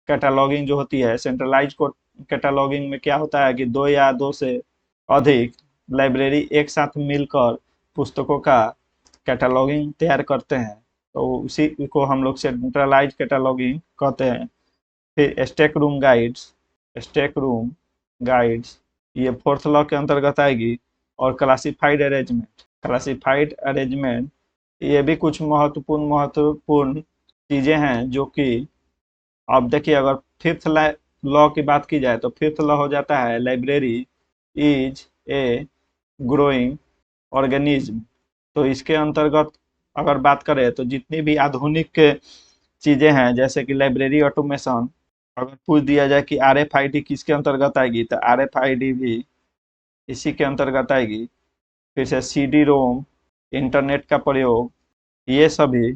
कैटलॉगिंग जो होती है, सेंट्रलाइज कैटलॉगिंग में क्या होता है कि दो या दो से अधिक लाइब्रेरी एक साथ मिलकर पुस्तकों का कैटलॉगिंग तैयार करते हैं, तो उसी को हम लोग सेंट्रलाइज कैटलॉगिंग कहते हैं। फिर स्टेक रूम गाइड्स ये फोर्थ लॉ के अंतर्गत आएगी। और क्लासिफाइड अरेंजमेंट ये भी कुछ महत्वपूर्ण चीजें हैं जो कि, अब देखिए, अगर फिफ्थ लॉ की बात की जाए तो फिफ्थ लॉ हो जाता है library is a growing organism. तो इसके अंतर्गत अगर बात करें तो जितनी भी आधुनिक चीजें हैं, जैसे कि लाइब्रेरी ऑटोमेशन, अगर पूछ दिया जाए कि RFID किसके अंतर्गत आएगी, तो RFID भी इसी के अंतर्गत आएगी। फिर से CD-ROM, इंटरनेट का प्रयोग, ये सभी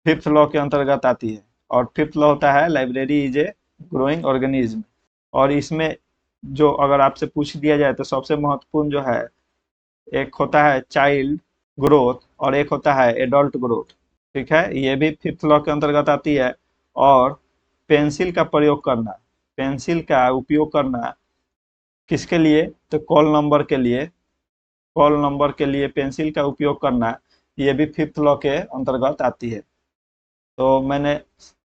फिफ्थ लॉ के अंतर्गत आती है। और फिफ्थ लॉ होता है library is a growing organism. और इसमें जो अगर आपसे पूछ दिया जाए तो सबसे महत्वपूर्ण जो है, एक होता है चाइल्ड ग्रोथ और एक होता है एडल्ट ग्रोथ। ठीक है, ये भी फिफ्थ लॉ के अंतर्गत आती है। और पेंसिल का प्रयोग करना, पेंसिल का उपयोग करना किसके लिए, तो कॉल नंबर के लिए पेंसिल का उपयोग करना, ये भी फिफ्थ लॉ के अंतर्गत आती है। तो मैंने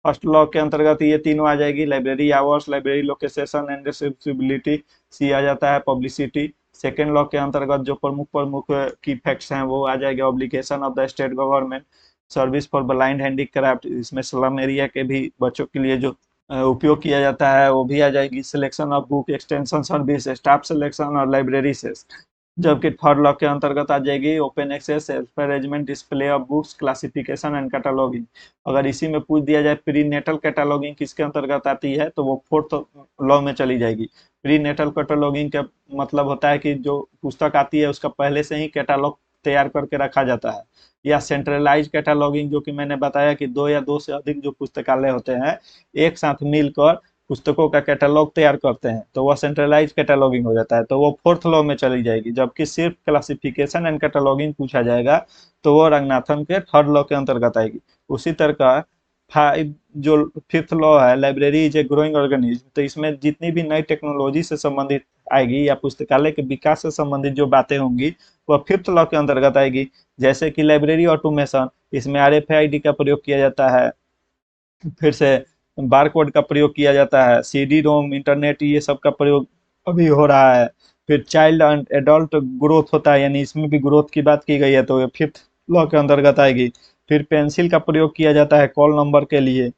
फर्स्ट लॉ के अंतर्गत ये तीनों आ जाएगी, library hours, library location and accessibility. C आ जाता है पब्लिसिटी। सेकेंड लॉ के अंतर्गत जो प्रमुख प्रमुख की फैक्ट्स हैं वो आ जाएंगे obligation of the state government, service for blind handicraft, इसमें स्लम एरिया के भी बच्चों के लिए जो उपयोग किया जाता है वो भी आ जाएगी, selection of book, extension service, staff selection और लाइब्रेरी से। जबकि थर्ड लॉ के अंतर्गत आ जाएगी open access, self arrangement, display of books, classification and cataloguing. अगर इसी में पूछ दिया जाए प्री नेटल कैटलॉगिंग किसके अंतर्गत आती है, तो वो फोर्थ लॉ में चली जाएगी। प्री नेटल कैटलॉगिंग का मतलब होता है कि जो पुस्तक आती है उसका पहले से ही कैटलॉग तैयार करके रखा जाता है, या सेंट्रलाइज कैटलॉगिंग, जो कि मैंने बताया कि दो या दो से अधिक जो पुस्तकालय होते हैं एक साथ मिलकर पुस्तकों का कैटलॉग तैयार करते हैं, तो वह सेंट्रलाइज कैटलॉगिंग हो जाता है, तो वो फोर्थ लॉ में चली जाएगी। जबकि सिर्फ क्लासिफिकेशन एंड कैटलॉगिंग पूछा जाएगा तो वो रंगनाथन के थर्ड लॉ के अंतर्गत आएगी। उसी तरह का फाइव जो फिफ्थ लॉ है, library is a growing organism, तो इसमें जितनी भी नई टेक्नोलॉजी से संबंधित आएगी या पुस्तकालय के विकास से संबंधित जो बातें होंगी वह फिफ्थ लॉ के अंतर्गत आएगी। जैसे कि लाइब्रेरी ऑटोमेशन, इसमें RFID का प्रयोग किया जाता है, फिर से बारकोड का प्रयोग किया जाता है, CD रोम, इंटरनेट, ये सब का प्रयोग अभी हो रहा है। फिर चाइल्ड एंड एडल्ट ग्रोथ होता है, यानी इसमें भी ग्रोथ की बात की गई है, तो ये फिफ्थ लॉ के अंतर्गत आएगी। फिर पेंसिल का प्रयोग किया जाता है कॉल नंबर के लिए,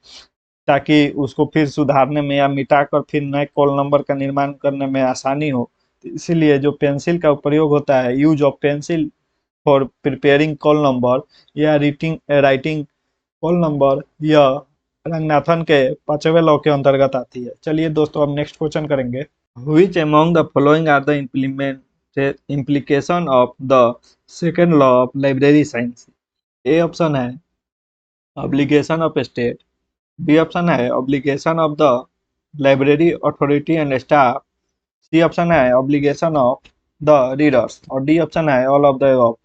ताकि उसको फिर सुधारने में या मिटाकर फिर नए कॉल नंबर का निर्माण करने में आसानी हो। इसीलिए जो पेंसिल का प्रयोग होता है, use of pencil for preparing call number या राइटिंग कॉल नंबर, यह रंगनाथन के 5वें लॉ के अंतर्गत आती है। चलिए दोस्तों, अब नेक्स्ट क्वेश्चन करेंगे। Which among the following are the implication of the second law of library science? A option है obligation of state, B option है obligation of the library authority and staff, C option है obligation of the readers, और D option है all of the above.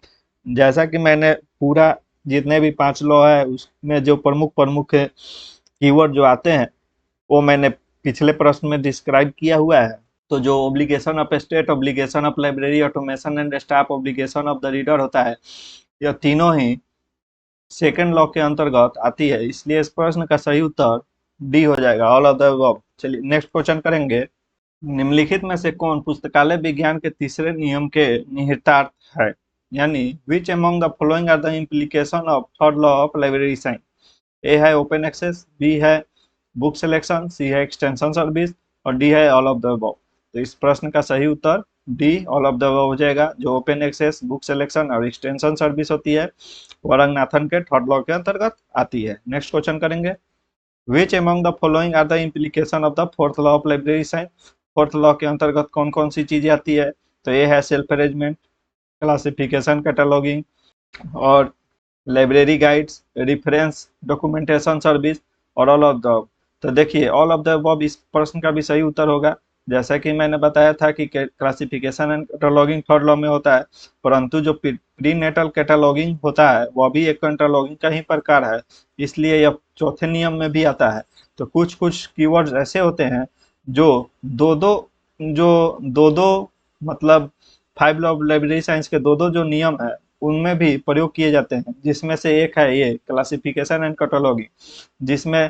जैसा कि मैंने पूरा जितने भी 5 लॉ है उसमें जो प्रमुख प्रमुख कीवर्ड जो आते हैं वो मैंने पिछले प्रश्न में डिस्क्राइब किया हुआ है। तो जो obligation of state, obligation of library automation and staff, obligation of the reader होता है, यह तीनों ही सेकेंड लॉ के अंतर्गत आती है। इसलिए इस प्रश्न का सही उत्तर डी हो जाएगा, ऑल ऑफ द अबव। चलिए नेक्स्ट क्वेश्चन करेंगे। निम्नलिखित में से कौन पुस्तकालय विज्ञान के तीसरे नियम के निहितार्थ है? यानी which among the following are the implication of third law of library science? A है ओपन एक्सेस, बी है बुक सिलेक्शन, सी है एक्सटेंशन सर्विस, और डी है ऑल ऑफ द अबव। तो इस प्रश्न का सही उत्तर D, all of the above हो जाएगा। जो ओपन एक्सेस, बुक सिलेक्शन और एक्सटेंशन सर्विस होती है वह रंगनाथन के थर्ड लॉ के अंतर्गत आती है। नेक्स्ट क्वेश्चन करेंगे। Which among the following are the implication of the fourth law of library science? Fourth law के अंतर्गत कौन कौन सी चीजें आती है? तो ये है सेल्फ अरेंजमेंट, क्लासिफिकेशन, कैटलॉगिंग और library guides, reference, documentation service और ऑल ऑफ द। तो देखिए ऑल ऑफ द अबव इस प्रश्न का भी सही उत्तर होगा। जैसा कि मैंने बताया था कि classification and cataloguing third law में होता है, परंतु जो प्री नेटल कैटलॉगिंग होता है वह भी एक कैटलॉगिंग का ही प्रकार है, इसलिए यह चौथे नियम में भी आता है। तो कुछ कुछ कीवर्ड्स ऐसे होते हैं जो दो दो मतलब 5 लॉ ऑफ लाइब्रेरी साइंस के दो जो नियम है उनमें भी प्रयोग किए जाते हैं, जिसमें से एक है ये क्लासिफिकेशन एंड कैटलॉगिंग, जिसमें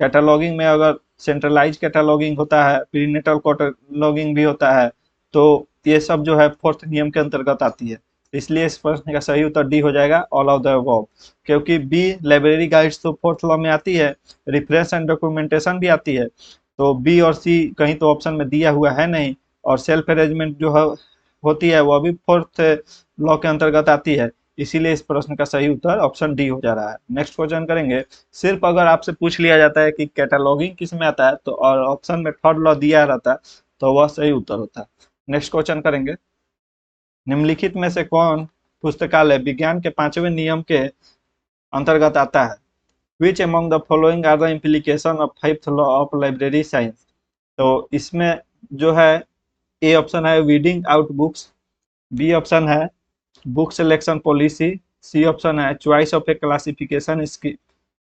कैटलॉगिंग में अगर सेंट्रलाइज कैटलॉगिंग होता है, प्रीनेटल कैटलॉगिंग भी होता है, तो ये सब जो है फोर्थ नियम के अंतर्गत आती है। इसलिए इस प्रश्न का सही उत्तर डी हो जाएगा, ऑल ऑफ द अबव। क्योंकि बी लाइब्रेरी गाइड्स तो फोर्थ लॉ में आती है, रेफरेंस एंड डॉक्यूमेंटेशन भी आती है, तो बी और सी कहीं तो ऑप्शन में दिया हुआ है नहीं, और सेल्फ अरेंजमेंट जो है होती है वह भी फोर्थ लॉ के अंतर्गत आती है। इसीलिए इस प्रश्न का सही उत्तर ऑप्शन डी हो जा रहा है। नेक्स्ट क्वेश्चन करेंगे। सिर्फ अगर आपसे पूछ लिया जाता है कि कैटलॉगिंग किस में आता है तो और ऑप्शन में थर्ड लॉ दिया रहता है तो वह सही उत्तर होता है। नेक्स्ट क्वेश्चन करेंगे। निम्नलिखित में से कौन पुस्तकालय विज्ञान के 5वें नियम के अंतर्गत आता है? Which among the following are the implication of 5th law of library science? तो इसमें जो है ए ऑप्शन है weeding out books, B option है book selection policy, C option है choice of a classification scheme.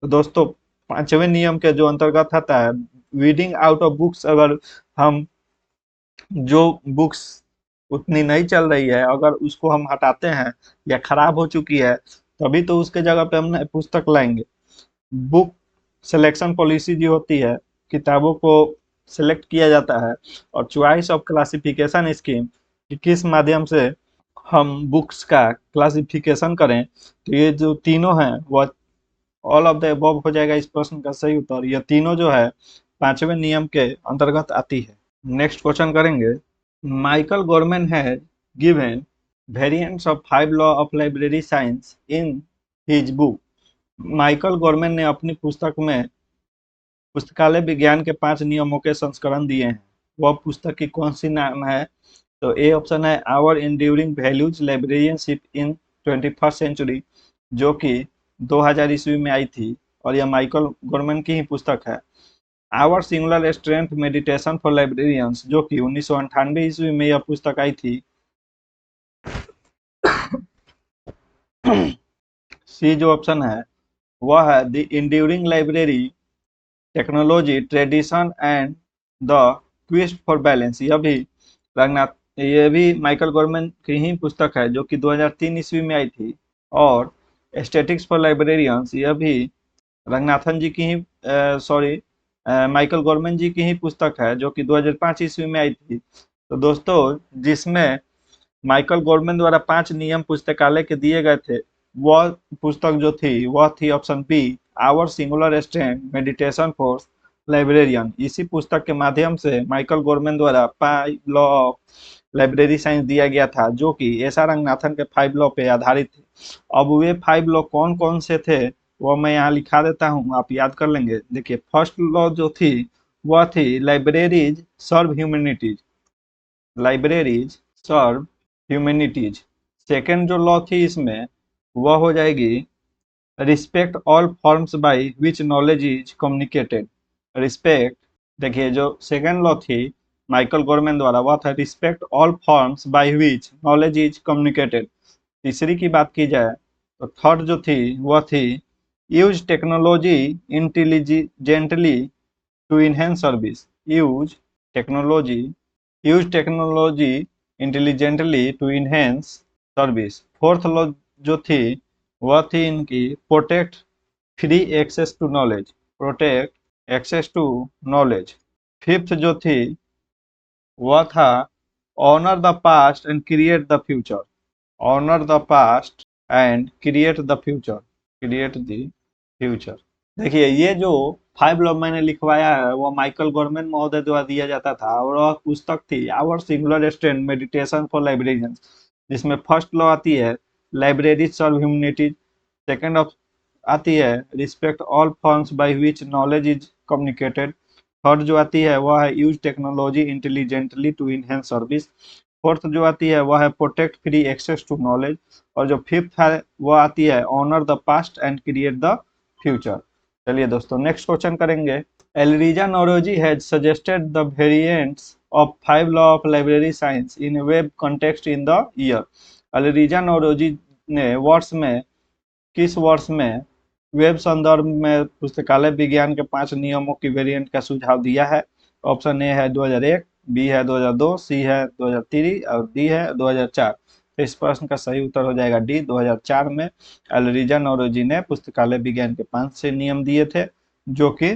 तो दोस्तों 5वें नियम के जो अंतर्गत आता है वीडिंग आउट ऑफ बुक्स, अगर हम जो बुक्स उतनी नहीं चल रही है अगर उसको हम हटाते हैं या खराब हो चुकी है तभी तो उसके जगह पे हम नए पुस्तक लाएंगे। बुक सिलेक्शन पॉलिसी जो होती है, किताबों को सिलेक्ट किया जाता है, और चॉइस ऑफ क्लासिफिकेशन स्कीम कि किस माध्यम से हम बुक्स का क्लासिफिकेशन करें, तो ये जो तीनों हैं वह ऑल ऑफ द अबव हो जाएगा इस प्रश्न का सही उत्तर। यह तीनों जो है 5वें नियम के अंतर्गत आती है। नेक्स्ट क्वेश्चन करेंगे। माइकल गोरमैन है given variants of 5 law of library science in his book. Michael Gorman ने अपनी पुस्तक में पुस्तकालय विज्ञान के 5 नियमों के संस्करण दिए हैं। वह पुस्तक की कौन सी नाम है? तो ए ऑप्शन है our enduring values librarianship in 21st century, जो कि 2000 ईस्वी में आई थी और यह माइकल गोरमैन की ही पुस्तक है। Our singular strength meditation for librarians, जो कि 1998 ईस्वी में यह पुस्तक आई थी। सी जो ऑप्शन है वह है the enduring library technology tradition and the quest for balance. Ranganath ये भी माइकल गोरमैन की ही पुस्तक है, जो कि 2003 ईस्वी में आई थी। और स्टैटिक्स फॉर लाइब्रेरियंस यह भी रंगनाथन जी की ही सॉरी माइकल गोरमैन जी की ही पुस्तक है, जो कि 2005 ईस्वी में आई थी। तो दोस्तों, जिसमें माइकल गोरमैन द्वारा 5 नियम पुस्तकालय के दिए गए थे, वह पुस्तक जो थी वह थी option B, our singular strength meditation for librarian. इसी पुस्तक के माध्यम से माइकल गोरमैन द्वारा 5 लॉ ऑफ लाइब्रेरी साइंस दिया गया था, जो कि एस.आर. रंगनाथन के 5 लॉ पे आधारित थे। अब वे 5 लॉ कौन कौन से थे वो मैं यहाँ लिखा देता हूँ, आप याद कर लेंगे। देखिए, फर्स्ट लॉ जो थी वह थी लाइब्रेरीज सर्व ह्यूमैनिटीज, लाइब्रेरीज सर्व ह्यूमैनिटीज। सेकेंड जो लॉ थी इसमें वह हो जाएगी respect all forms by which knowledge is communicated. Respect, देखिए जो सेकेंड लॉ थी माइकल गोरमैन द्वारा वह था respect all forms by which knowledge is communicated. तीसरी की बात की जाए तो थर्ड जो थी वह थी use technology intelligently to enhance service. Technology use technology intelligently to enhance service. Fourth law जो थी वह थी इनकी protect free access to knowledge, protect access to knowledge. Fifth जो थी वह था honour the past and create the future, honour the past and create the future, create the future. देखिए, ये जो 5 लॉ मैंने लिखवाया है वो माइकल गोरमैन महोदय द्वारा दिया जाता था और वह पुस्तक थी our singular strength meditation for librarians, जिसमें फर्स्ट लॉ आती है लाइब्रेरी सर्व ह्यूमैनिटीज, सेकेंड आती है respect all forms by which knowledge is communicated, third जो आती है वह है use technology intelligently to enhance service, fourth जो आती है वह है protect free access to knowledge, और जो फिफ्थ है वह आती है honour the past and create the future. चलिए दोस्तों, नेक्स्ट क्वेश्चन करेंगे। Alireza Noruzi has suggested the variants of 5 law of library science in web context in the year. Alireza Noruzi ने किस वर्ष में वेब संदर्भ में पुस्तकालय विज्ञान के 5 नियमों की वेरिएंट का सुझाव दिया है। ऑप्शन ए है 2001, बी है 2002, सी है 2003 और डी है 2004। तो इस प्रश्न का सही उत्तर हो जाएगा डी, 2004 में एलरिजा नौरोजी ने पुस्तकालय विज्ञान के 5 से नियम दिए थे, जो कि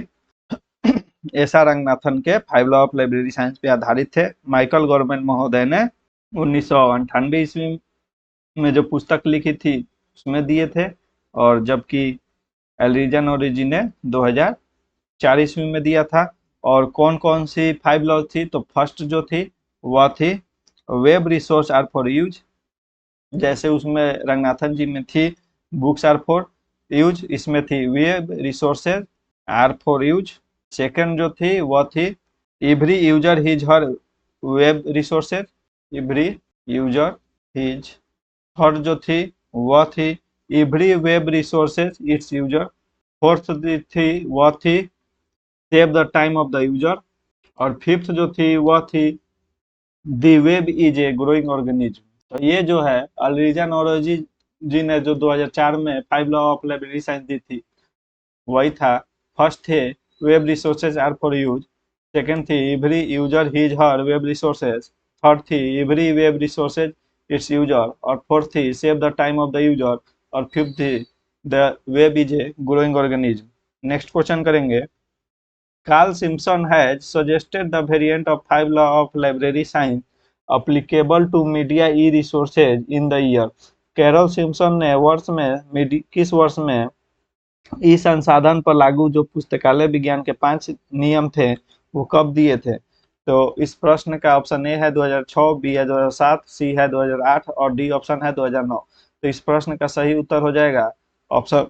एस.आर. रंगनाथन के 5 लॉ ऑफ लाइब्रेरी साइंस पे आधारित थे। माइकल गोरमैन महोदय ने 1998 ईस्वी में जो पुस्तक लिखी थी उसमें दिए थे, और जबकि एलरिजा नौरोजी ने 2004 ईस्वी में दिया था। और कौन कौन सी 5 लॉ थी, तो फर्स्ट जो थी वह थी web resource are for use, जैसे उसमें रंगनाथन जी में थी बुक्स आर फॉर यूज, इसमें थी web resources are for use. Second जो थी वह थी every user his her web resources, every user his. Third जो थी वह थी every web resources its user. Fourth थी वह थी save the time of the user. और फिफ्थ जो थी वह थी the web is a growing organism. तो ये जो है एलरिजा नौरोजी जी ने जो 2004 में 5 लॉ ऑफ लाइब्रेरी साइंस दी थी वही था। फर्स्ट थे web resources are for use, second थी every user his her web resources, third थी every web resources its user, और फोर्थ थी save the time of the user, और फिफ्थ थी the web is a growing organism. Next question करेंगे। Carl Simpson has suggested the variant of 5 law of library science applicable to media e-resources in the year। Carol Simpson ने किस वर्ष में ई संसाधन पर लागू जो पुस्तकालय विज्ञान के 5 नियम थे वो कब दिए थे। तो इस प्रश्न का ऑप्शन ए है 2006, बी है 2007, सी है 2008 और डी ऑप्शन है 2009। तो इस प्रश्न का सही उत्तर हो जाएगा ऑप्शन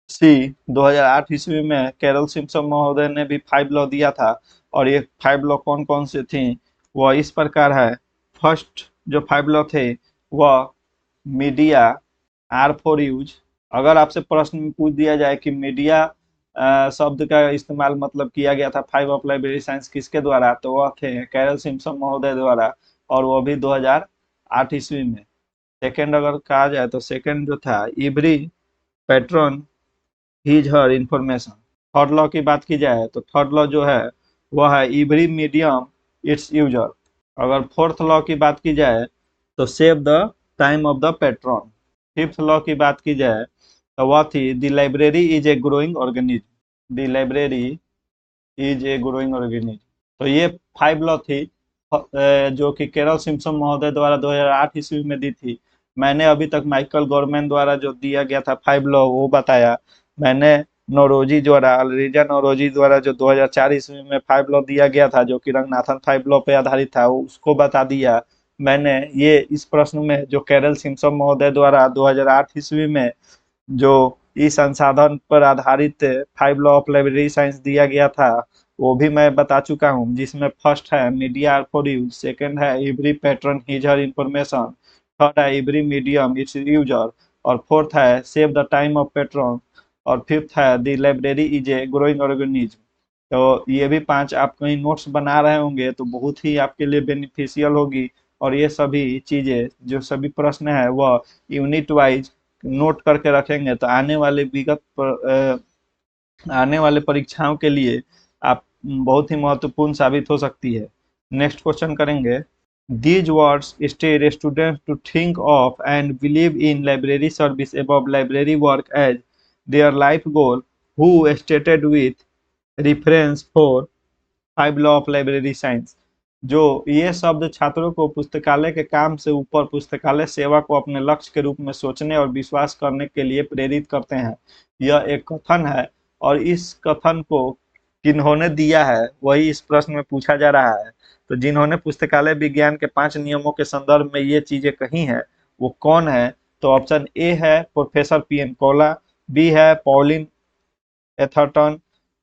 सी, 2008 ईस्वी में कैरल सिम्पसन महोदय ने भी 5 लॉ दिया था। और ये 5 लॉ कौन कौन से थी वह इस प्रकार है। फर्स्ट जो 5 लॉ थे वह मीडिया आर फॉर यूज। अगर आपसे प्रश्न में पूछ दिया जाए कि मीडिया शब्द का इस्तेमाल मतलब किया गया था फाइव ऑफ लाइब्रेरी साइंस किसके द्वारा, तो वह थे कैरल सिम्पसन महोदय द्वारा, और वो भी 2008 ईस्वी में। सेकंड अगर कहा जाए तो सेकंड जो था, इवरी पैट्रन हीज हर इंफॉर्मेशन। थर्ड लॉ की बात की जाए तो थर्ड लॉ जो है वह है इवरी मीडियम इट्स यूजर। अगर फोर्थ लॉ की बात की जाए तो save the time of the patron. Fifth law की बात की जाए तो वह थी the library is a growing organism. The library is a growing organism. तो ये 5 लॉ थी जो कि केरल सिम्पसन महोदय द्वारा 2008 ईस्वी में दी थी। मैंने अभी तक माइकल गवर्नमेंट द्वारा जो दिया गया था 5 लॉ वो बताया। मैंने नौरोजी द्वारा, अलरिजा नौरोजी द्वारा जो 2004 ईस्वी में 5 लॉ दिया गया था जो कि रंगनाथन 5 लॉ पे आधारित था, उसको बता दिया। मैंने ये इस प्रश्न में जो केरल सिम्पसन महोदय द्वारा 2008 ईस्वी में जो इस संसाधन पर आधारित 5 लॉ ऑफ लाइब्रेरी साइंस दिया गया था वो भी मैं बता चुका हूँ, जिसमें फर्स्ट है media are for use, second है every pattern his her information, third है एवरी मीडियम इट्स यूजर, और फोर्थ है save the time of patron, और फिफ्थ है the library is a growing organism. तो ये भी 5 आप कहीं नोट्स बना रहे होंगे तो बहुत ही आपके लिए बेनिफिशियल होगी। और ये सभी चीजें जो सभी प्रश्न है वह यूनिट वाइज नोट करके रखेंगे तो आने वाले परीक्षाओं के लिए आप बहुत ही महत्वपूर्ण साबित हो सकती है। नेक्स्ट क्वेश्चन करेंगे। These words state students to think of and believe in library service above library work as their life goal, who stated with reference for 5 law of library science. जो ये शब्द छात्रों को पुस्तकालय के काम से ऊपर पुस्तकालय सेवा को अपने लक्ष्य के रूप में सोचने और विश्वास करने के लिए प्रेरित करते हैं। यह एक कथन है और इस कथन को किन्होंने दिया है वही इस प्रश्न में पूछा जा रहा है। तो जिन्होंने पुस्तकालय विज्ञान के 5 नियमों के संदर्भ में ये चीजें कही हैं वो कौन है, तो ऑप्शन ए है professor P N Kaula, B है पॉलिन एथर्टन,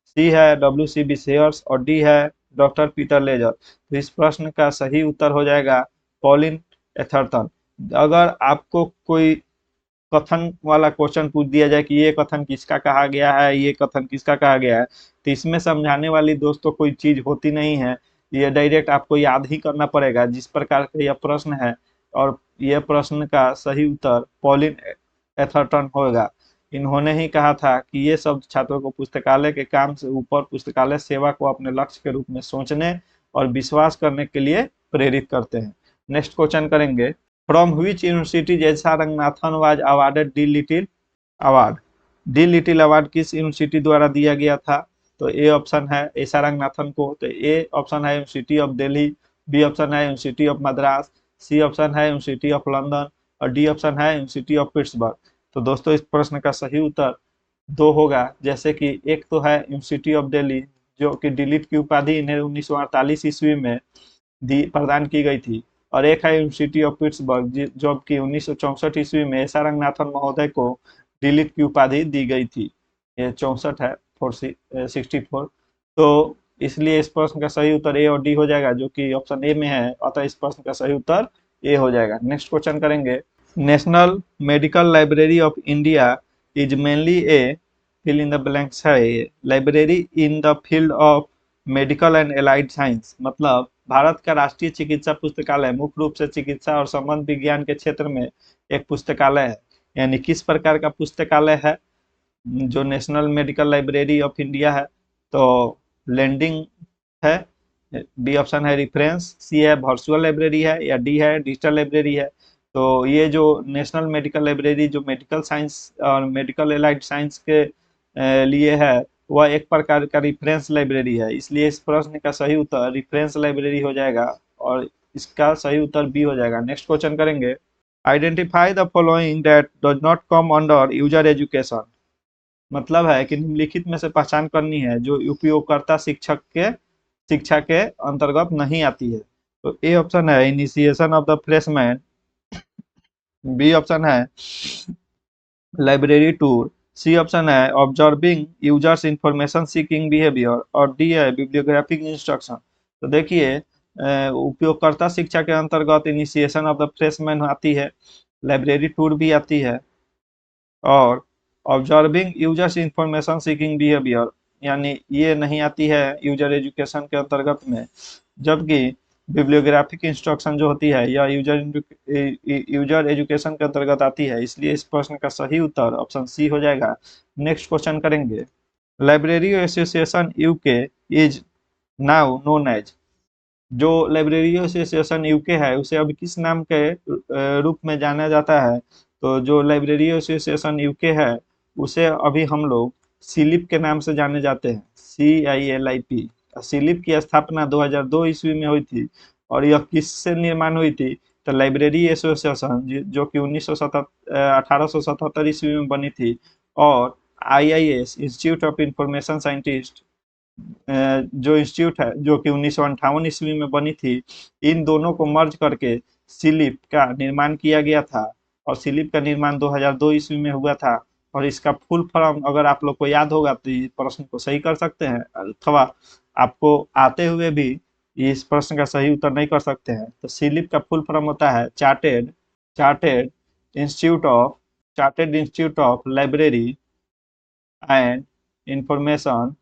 सी है WCB शेयर्स, और डी है डॉक्टर पीटर लेजर। तो इस प्रश्न का सही उत्तर हो जाएगा पॉलिन एथर्टन। अगर आपको कोई कथन वाला क्वेश्चन पूछ दिया जाए कि ये कथन किसका कहा गया है, ये कथन किसका कहा गया है, तो इसमें समझाने वाली दोस्तों कोई चीज होती नहीं है। ये डायरेक्ट आपको याद ही करना पड़ेगा जिस प्रकार का यह प्रश्न है। और यह प्रश्न का सही उत्तर पॉलिन एथर्टन होगा। इन्होंने ही कहा था कि ये शब्द छात्रों को पुस्तकालय के काम से ऊपर पुस्तकालय सेवा को अपने लक्ष्य के रूप में सोचने और विश्वास करने के लिए प्रेरित करते हैं। नेक्स्ट क्वेश्चन करेंगे। From which university S R Ranganathan was awarded D Litt award. D Litt award किस यूनिवर्सिटी द्वारा दिया गया था, तो ए ऑप्शन है एस आर रंगनाथन को, तो ए ऑप्शन है university of Delhi, B option है university of Madras, C option है यूनिवर्सिटी ऑफ लंदन, और डी ऑप्शन है यूनिवर्सिटी ऑफ पिट्सबर्ग। तो दोस्तों इस प्रश्न का सही उत्तर दो होगा, जैसे कि एक तो है यूनिवर्सिटी ऑफ दिल्ली जो कि डिलीट की उपाधि इन्हें 1948 ईस्वी में प्रदान की गई थी, और एक है यूनिवर्सिटी ऑफ पिट्सबर्ग जो कि 1964 ईस्वी में एस आर रंगनाथन महोदय को डिलीट की उपाधि दी गई थी। ये 64 है 64। तो इसलिए इस प्रश्न का सही उत्तर ए और डी हो जाएगा जो कि ऑप्शन ए में है, अतः इस प्रश्न का सही उत्तर ए हो जाएगा। नेक्स्ट क्वेश्चन करेंगे। National medical library of India is mainly a fill in the blanks है library in the field of medical and allied science. मतलब भारत का राष्ट्रीय चिकित्सा पुस्तकालय मुख्य रूप से चिकित्सा और संबंध विज्ञान के क्षेत्र में एक पुस्तकालय है। यानी किस प्रकार का पुस्तकालय है जो national medical library of India है, तो लैंडिंग है, बी ऑप्शन है रेफरेंस, सी है वर्चुअल लाइब्रेरी है, या डी है डिजिटल लाइब्रेरी है। तो ये जो नेशनल मेडिकल लाइब्रेरी जो मेडिकल साइंस और मेडिकल एलाइड साइंस के लिए है वह एक प्रकार का रेफरेंस लाइब्रेरी है, इसलिए इस प्रश्न का सही उत्तर रेफरेंस लाइब्रेरी हो जाएगा और इसका सही उत्तर बी हो जाएगा। नेक्स्ट क्वेश्चन करेंगे। Identify the following that does not come under user education. मतलब है कि निम्नलिखित में से पहचान करनी है जो उपयोगकर्ता शिक्षा के अंतर्गत नहीं आती है। तो ए ऑप्शन है initiation of the freshman, B option है लाइब्रेरी टूर, सी ऑप्शन है observing users information seeking behaviour, और डी है बिब्लियोग्राफिक इंस्ट्रक्शन। तो देखिए उपयोगकर्ता शिक्षा के अंतर्गत इनिशिएशन ऑफ द फ्रेशमैन आती है, लाइब्रेरी टूर भी आती है, और observing users information seeking behaviour, यानी ये नहीं आती है यूजर एजुकेशन के अंतर्गत में, जबकि बिब्लियोग्राफिक इंस्ट्रक्शन जो होती है यह यूजर एजुकेशन के अंतर्गत आती है। इसलिए इस प्रश्न का सही उत्तर ऑप्शन सी हो जाएगा। नेक्स्ट क्वेश्चन करेंगे, library association UK is now known as, जो लाइब्रेरी एसोसिएशन यूके है उसे अब किस नाम के रूप में जाना जाता है? तो जो लाइब्रेरी एसोसिएशन यूके है उसे अभी हम लोग सिलिप के नाम से जाने जाते हैं, CILIP। सिलिप की स्थापना 2002 ईस्वी में हुई थी और यह किससे निर्माण हुई थी? तो लाइब्रेरी एसोसिएशन जो कि 1877 ईस्वी में बनी थी, और IIS institute of information scientist जो इंस्टीट्यूट है जो कि 1958 ईस्वी में बनी थी, इन दोनों को मर्ज करके सिलिप का निर्माण किया गया था। और सिलिप का निर्माण 2002 ईस्वी में हुआ था। और इसका फुल फॉर्म अगर आप लोग को याद होगा तो इस प्रश्न को सही कर सकते हैं, अथवा आपको आते हुए भी इस प्रश्न का सही उत्तर नहीं कर सकते हैं। तो सिलिप का फुल फॉर्म होता है chartered institute of chartered institute of library and information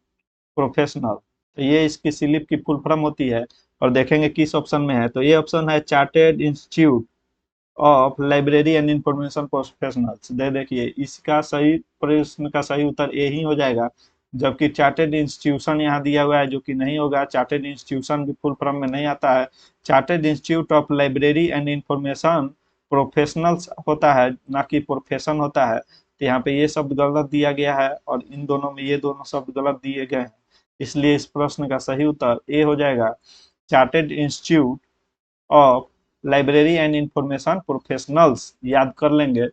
professional. तो ये इसकी स्लिप की फुल फॉर्म होती है। और देखेंगे किस ऑप्शन में है, तो ये ऑप्शन है chartered institute of library and information professionals. देखिए इसका सही प्रश्न का सही उत्तर ये ही हो जाएगा, जबकि चार्टेड इंस्टीट्यूशन यहाँ दिया हुआ है जो कि नहीं होगा। चार्टेड इंस्टीट्यूशन भी फुल फॉर्म में नहीं आता है, chartered institute of library and information professionals होता है, ना कि प्रोफेशन होता है। तो यहाँ पे ये शब्द गलत दिया गया है और इन दोनों में ये दोनों शब्द गलत दिए गए हैं। इसलिए इस प्रश्न का सही उत्तर ए हो जाएगा, chartered institute of library and information professionals. याद कर लेंगे,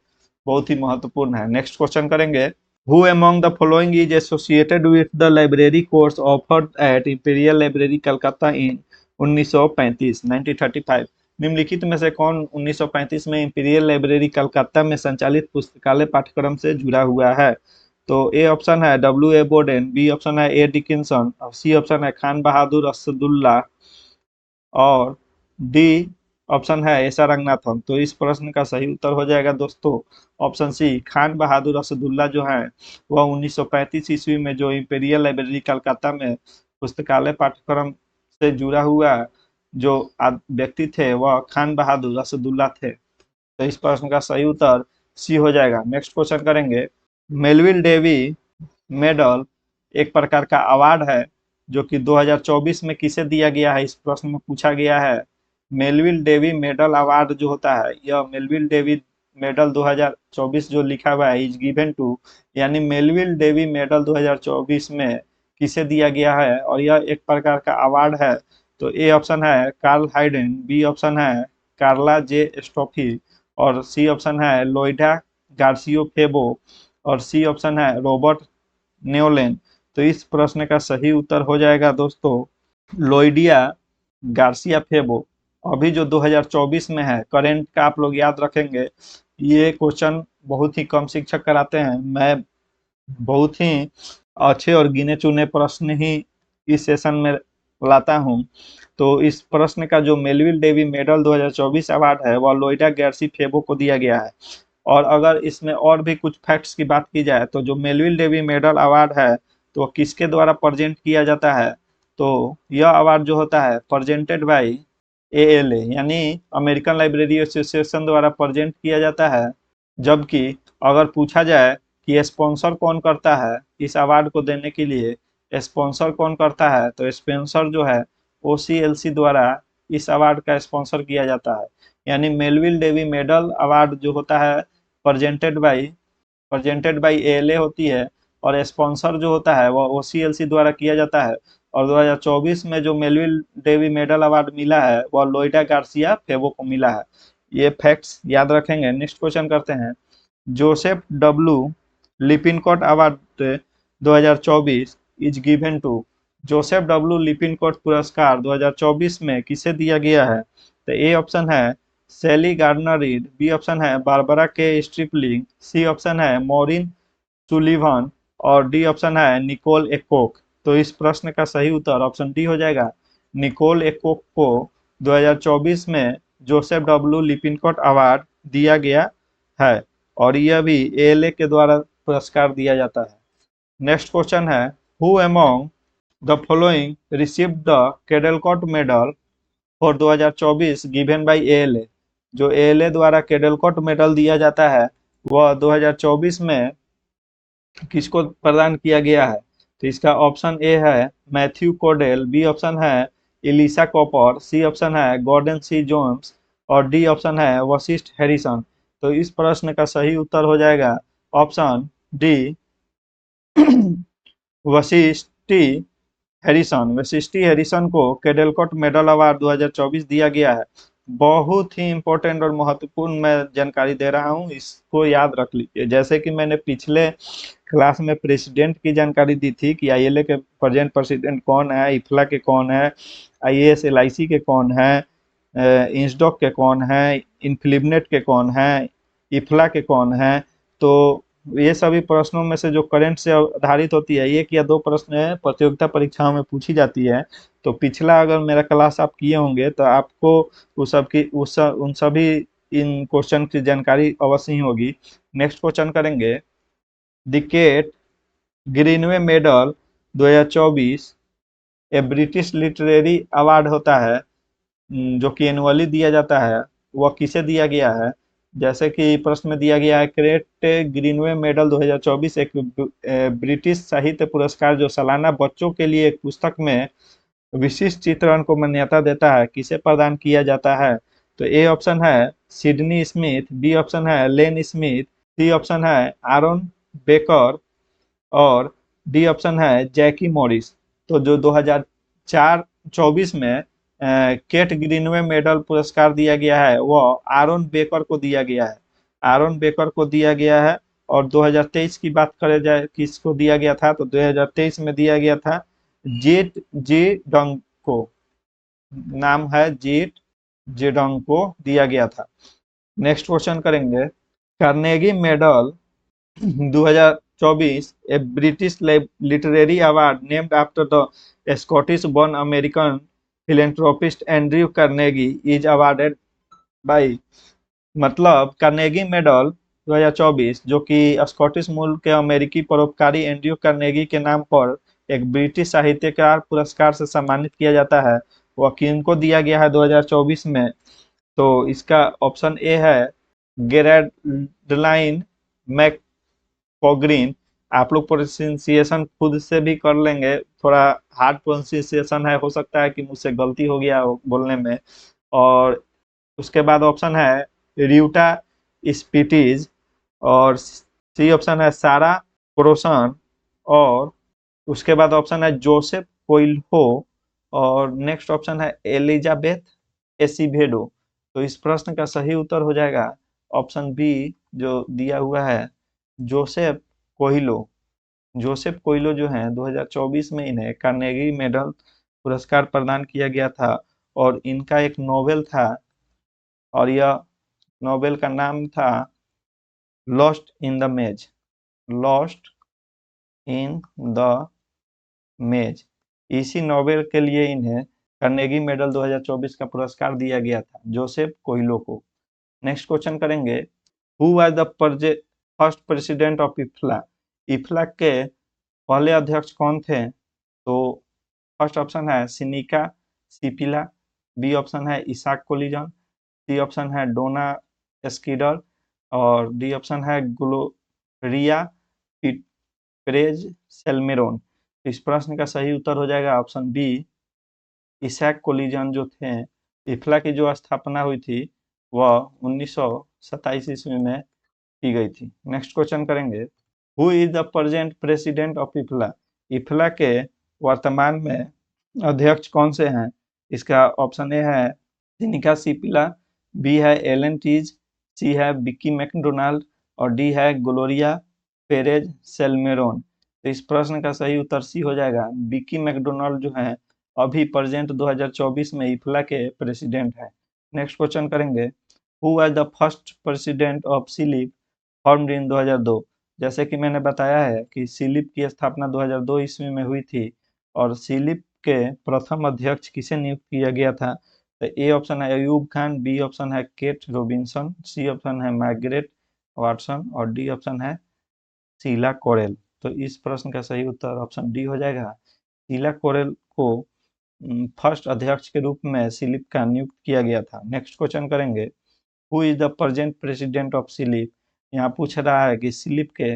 बहुत ही महत्वपूर्ण है। नेक्स्ट क्वेश्चन करेंगे, who among the following is associated with the library course offered at imperial library Calcutta in 1935 निम्नलिखित में से कौन 1935 में इंपीरियल लाइब्रेरी कलकत्ता में संचालित पुस्तकालय पाठ्यक्रम से जुड़ा हुआ है? तो ए ऑप्शन है W.A. बोडेन, बी ऑप्शन है A. डिकिंसन, और सी ऑप्शन है खान बहादुर असदुल्ला, और डी ऑप्शन है ऐसा रंगनाथन। तो इस प्रश्न का सही उत्तर हो जाएगा दोस्तों ऑप्शन सी, खान बहादुर असदुल्ला जो है वह 1935 ईस्वी में जो इंपीरियल लाइब्रेरी कलकत्ता में पुस्तकालय पाठ्यक्रम से जुड़ा हुआ जो व्यक्ति थे वह खान बहादुर असदुल्ला थे। तो इस प्रश्न का सही उत्तर सी हो जाएगा। नेक्स्ट क्वेश्चन करेंगे, मेलविल डेवी मेडल एक प्रकार का अवार्ड है जो कि 2024 में किसे दिया गया है, इस प्रश्न में पूछा गया है। मेलविल डेवी मेडल अवार्ड जो होता है, यह मेलविल डेवी मेडल 2024 जो लिखा हुआ है इज गिवन टू, यानी मेलविल डेवी मेडल 2024 में किसे दिया गया है और यह एक प्रकार का अवार्ड है। तो ए ऑप्शन है कार्ल हाइडेन, बी ऑप्शन है कार्ला जे स्टॉफी, और सी ऑप्शन है लोइडा गार्सियो फेबो, और सी ऑप्शन है रॉबर्ट नेओलेन। तो इस प्रश्न का सही उत्तर हो जाएगा दोस्तों लोइडिया गार्सिया फेबो। अभी जो 2024 में है करेंट का आप लोग याद रखेंगे, ये क्वेश्चन बहुत ही कम शिक्षक कराते हैं। मैं बहुत ही अच्छे और गिने चुने प्रश्न ही इस सेशन में लाता हूं। तो इस प्रश्न का जो मेलविल डेवी मेडल 2024 अवार्ड है वह लोइडा गार्सी फेबो को दिया गया है। और अगर इसमें और भी कुछ फैक्ट्स की बात की जाए तो जो मेलविल डेवी मेडल अवार्ड है तो किसके द्वारा प्रेजेंट किया जाता है? तो यह अवार्ड जो होता है प्रेजेंटेड बाय ALA, यानी अमेरिकन लाइब्रेरी एसोसिएशन द्वारा प्रेजेंट किया जाता है। जबकि अगर पूछा जाए कि स्पॉन्सर कौन करता है इस अवार्ड को देने के लिए, स्पॉन्सर कौन करता है, तो स्पॉन्सर जो है OCLC द्वारा इस अवार्ड का स्पॉन्सर किया जाता है। यानी मेलविल डेवी मेडल अवार्ड जो होता है प्रेजेंटेड बाय ALA होती है, और स्पॉन्सर जो होता है वह OCLC द्वारा किया जाता है। और 2024 में जो मेलविल डेवी मेडल अवार्ड मिला है वह लोइडा गार्सिया फेबो को मिला है। ये फैक्ट्स याद रखेंगे। नेक्स्ट क्वेश्चन करते हैं, Joseph W. Lippincott award 2024 is given to, Joseph W. Lippincott पुरस्कार 2024 में किसे दिया गया है? तो ए ऑप्शन है सेली गार्डनर रीड, बी ऑप्शन है बारबरा के स्ट्रिपलिंग, सी ऑप्शन है मॉरिन सुलिवान, और डी ऑप्शन है निकोल एकोक। तो इस प्रश्न का सही उत्तर ऑप्शन डी हो जाएगा। निकोल एकोक को 2024 में जोसेफ W. लिपिनकोट अवार्ड दिया गया है। और यह भी एएलए के द्वारा पुरस्कार दिया जाता है। नेक्स्ट क्वेश्चन है, who among the following received the Caldecott medal for 2024 given by ALA. जो एएलए द्वारा कैडलकॉट मेडल दिया जाता है वह 2024 में किसको प्रदान किया गया है? तो इसका ऑप्शन ए है मैथ्यू कोडेल, बी ऑप्शन है इलिसा कॉपर, सी ऑप्शन है गॉर्डन सी जोन्स और डी ऑप्शन है वशिष्ठ हैरिसन। तो इस प्रश्न का सही उत्तर हो जाएगा option D Vashishtha Vashishti Harrison को कैडलकॉट मेडल अवार्ड 2024 दिया गया है। बहुत ही इंपॉर्टेंट और महत्वपूर्ण मैं जानकारी दे रहा हूं, इसको याद रख लीजिए। जैसे कि मैंने पिछले क्लास में प्रेसिडेंट की जानकारी दी थी कि आईएलए के प्रेजेंट प्रेसिडेंट कौन है, इफ्ला के कौन है, आईएएस एलआईसी के कौन है, इंसडॉक के कौन है, इन्फिलिमनेट के कौन है, इफ्ला के कौन है। तो ये सभी प्रश्नों में से जो करंट से आधारित होती है, एक या दो प्रश्न प्रतियोगिता परीक्षाओं में पूछी जाती है। तो पिछला अगर मेरा क्लास आप किए होंगे तो आपको उन सभी इन क्वेश्चन की जानकारी अवश्य ही होगी। नेक्स्ट क्वेश्चन करेंगे, the Kate Greenaway medal 2024 A British literary award होता है जो कि एनुअली दिया जाता है, वह किसे दिया गया है? जैसे कि प्रश्न में दिया गया है, क्रेट ग्रीनवे मेडल 2024 एक ब्रिटिश साहित्य पुरस्कार जो सालाना बच्चों के लिए एक पुस्तक में विशिष्ट चित्रण को मान्यता देता है, किसे प्रदान किया जाता है? तो ए ऑप्शन है सिडनी स्मिथ, बी ऑप्शन है लेन स्मिथ, सी ऑप्शन है आरोन बेकर और डी ऑप्शन है जैकी मॉरिस। तो जो 2024 में केट ग्रीनवे मेडल पुरस्कार दिया गया है वह आरोन बेकर को दिया गया है। आरोन बेकर को दिया गया है। और 2023 की बात करें जाए किसको दिया गया था, तो 2023 में दिया गया था जेट जे डंग को, नाम है जेट जे डंग को दिया गया था। नेक्स्ट क्वेश्चन करेंगे, Carnegie medal 2024 A British literary award named after the Scottish born American philanthropist Andrew Carnegie is awarded by. मतलब कार्नेगी मेडल 2024 जो कि स्कॉटिश मूल के अमेरिकी परोपकारी एंड्रयू कार्नेगी के नाम पर एक ब्रिटिश साहित्यकार पुरस्कार से सम्मानित किया जाता है, वह किनको दिया गया है 2024 में? तो इसका ऑप्शन ए है गेराल्डलाइन मैकग्रीन। आप लोग प्रोनाउंसिएशन खुद से भी कर लेंगे, थोड़ा हार्ड प्रोनाउंसिएशन है, हो सकता है कि मुझसे गलती हो गया हो बोलने में। और उसके बाद ऑप्शन है रियूटा स्पीटीज और सी ऑप्शन है सारा क्रोसन और उसके बाद ऑप्शन है जोसेफ कोइल्हो और नेक्स्ट ऑप्शन है एलिजाबेथ एसिभेडो। तो इस प्रश्न का सही उत्तर हो जाएगा ऑप्शन बी जो दिया हुआ है जोसेफ कोइलो। जोसेफ कोइलो जो है 2024 में इन्हें कार्नेगी मेडल पुरस्कार प्रदान किया गया था और इनका एक नोवेल था और यह नोवेल का नाम था लॉस्ट इन द मेज। लॉस्ट इन द मेज, इसी नोवेल के लिए इन्हें कार्नेगी मेडल 2024 का पुरस्कार दिया गया था जोसेफ कोइलो को। नेक्स्ट क्वेश्चन करेंगे, who was the first president of IFLA. IFLA के पहले अध्यक्ष कौन थे? तो फर्स्ट ऑप्शन है सिनिका सिपिला, बी ऑप्शन है इसाक कोलिजन, सी ऑप्शन है डोना स्कीडर और डी ऑप्शन है ग्लोरिया पेरेज सेल्मेरोन। इस प्रश्न का सही उत्तर हो जाएगा ऑप्शन बी इसाक कोलिजन जो थे। इफ्ला की जो स्थापना हुई थी वह 1927 ईस्वी में की गई थी। नेक्स्ट क्वेश्चन करेंगे, who is the present president of IFLA. IFLA के वर्तमान में अध्यक्ष कौन से हैं? इसका ऑप्शन ए है सिनिका सिपिला, बी है एलन टीज, सी है बिक्की मैकडोनाल्ड और डी है ग्लोरिया पेरेज सेल्मेरोन। तो इस प्रश्न का सही उत्तर सी हो जाएगा, बिक्की मैकडोनाल्ड जो है अभी प्रेजेंट 2024 में इफ्ला के प्रेसिडेंट है। नेक्स्ट क्वेश्चन करेंगे, who was the first president of slip formed in 2002। जैसे कि मैंने बताया है कि सिलिप की स्थापना 2002 ईस्वी में हुई थी और सिलिप के प्रथम अध्यक्ष किसे नियुक्त किया गया था? तो ए ऑप्शन है अयूब खान, बी ऑप्शन है केट रॉबिन्सन, सी ऑप्शन है मार्गरेट वाटसन और डी ऑप्शन है शीला कोरेल। तो इस प्रश्न का सही उत्तर ऑप्शन डी हो जाएगा। शीला कोरेल को फर्स्ट अध्यक्ष के रूप में सिलिप का नियुक्त किया गया था। नेक्स्ट क्वेश्चन करेंगे, who is the present president of slip. यहाँ पूछ रहा है कि सिलिप के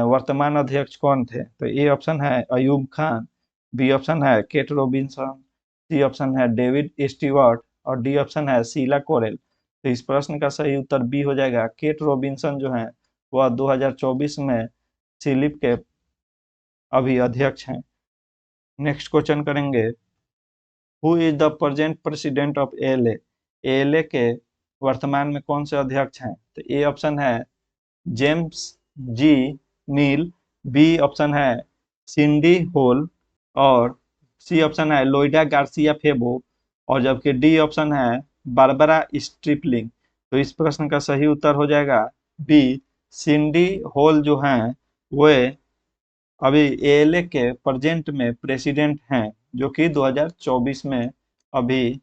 वर्तमान अध्यक्ष कौन थे। तो ए ऑप्शन है अयूब खान, बी ऑप्शन है केट रॉबिन्सन, सी ऑप्शन है डेविड स्टीवर्ट और डी ऑप्शन है शीला कोरेल। तो इस प्रश्न का सही उत्तर बी हो जाएगा। केट रॉबिन्सन जो है वह 2024 में सिलिप के अभी अध्यक्ष हैं। नेक्स्ट क्वेश्चन करेंगे, who is the present president of ALA. ALA के वर्तमान में कौन से अध्यक्ष हैं। तो ए ऑप्शन है जेम्स जी नील, बी ऑप्शन है सिंडी होल और सी ऑप्शन है लोइडा गार्सिया फेबो और जबकि डी ऑप्शन है बारबरा स्ट्रिपलिंग। तो इस प्रश्न का सही उत्तर हो जाएगा बी, सिंडी होल जो हैं वे अभी एएलए के प्रेजेंट में प्रेसिडेंट हैं, जो कि 2024 में अभी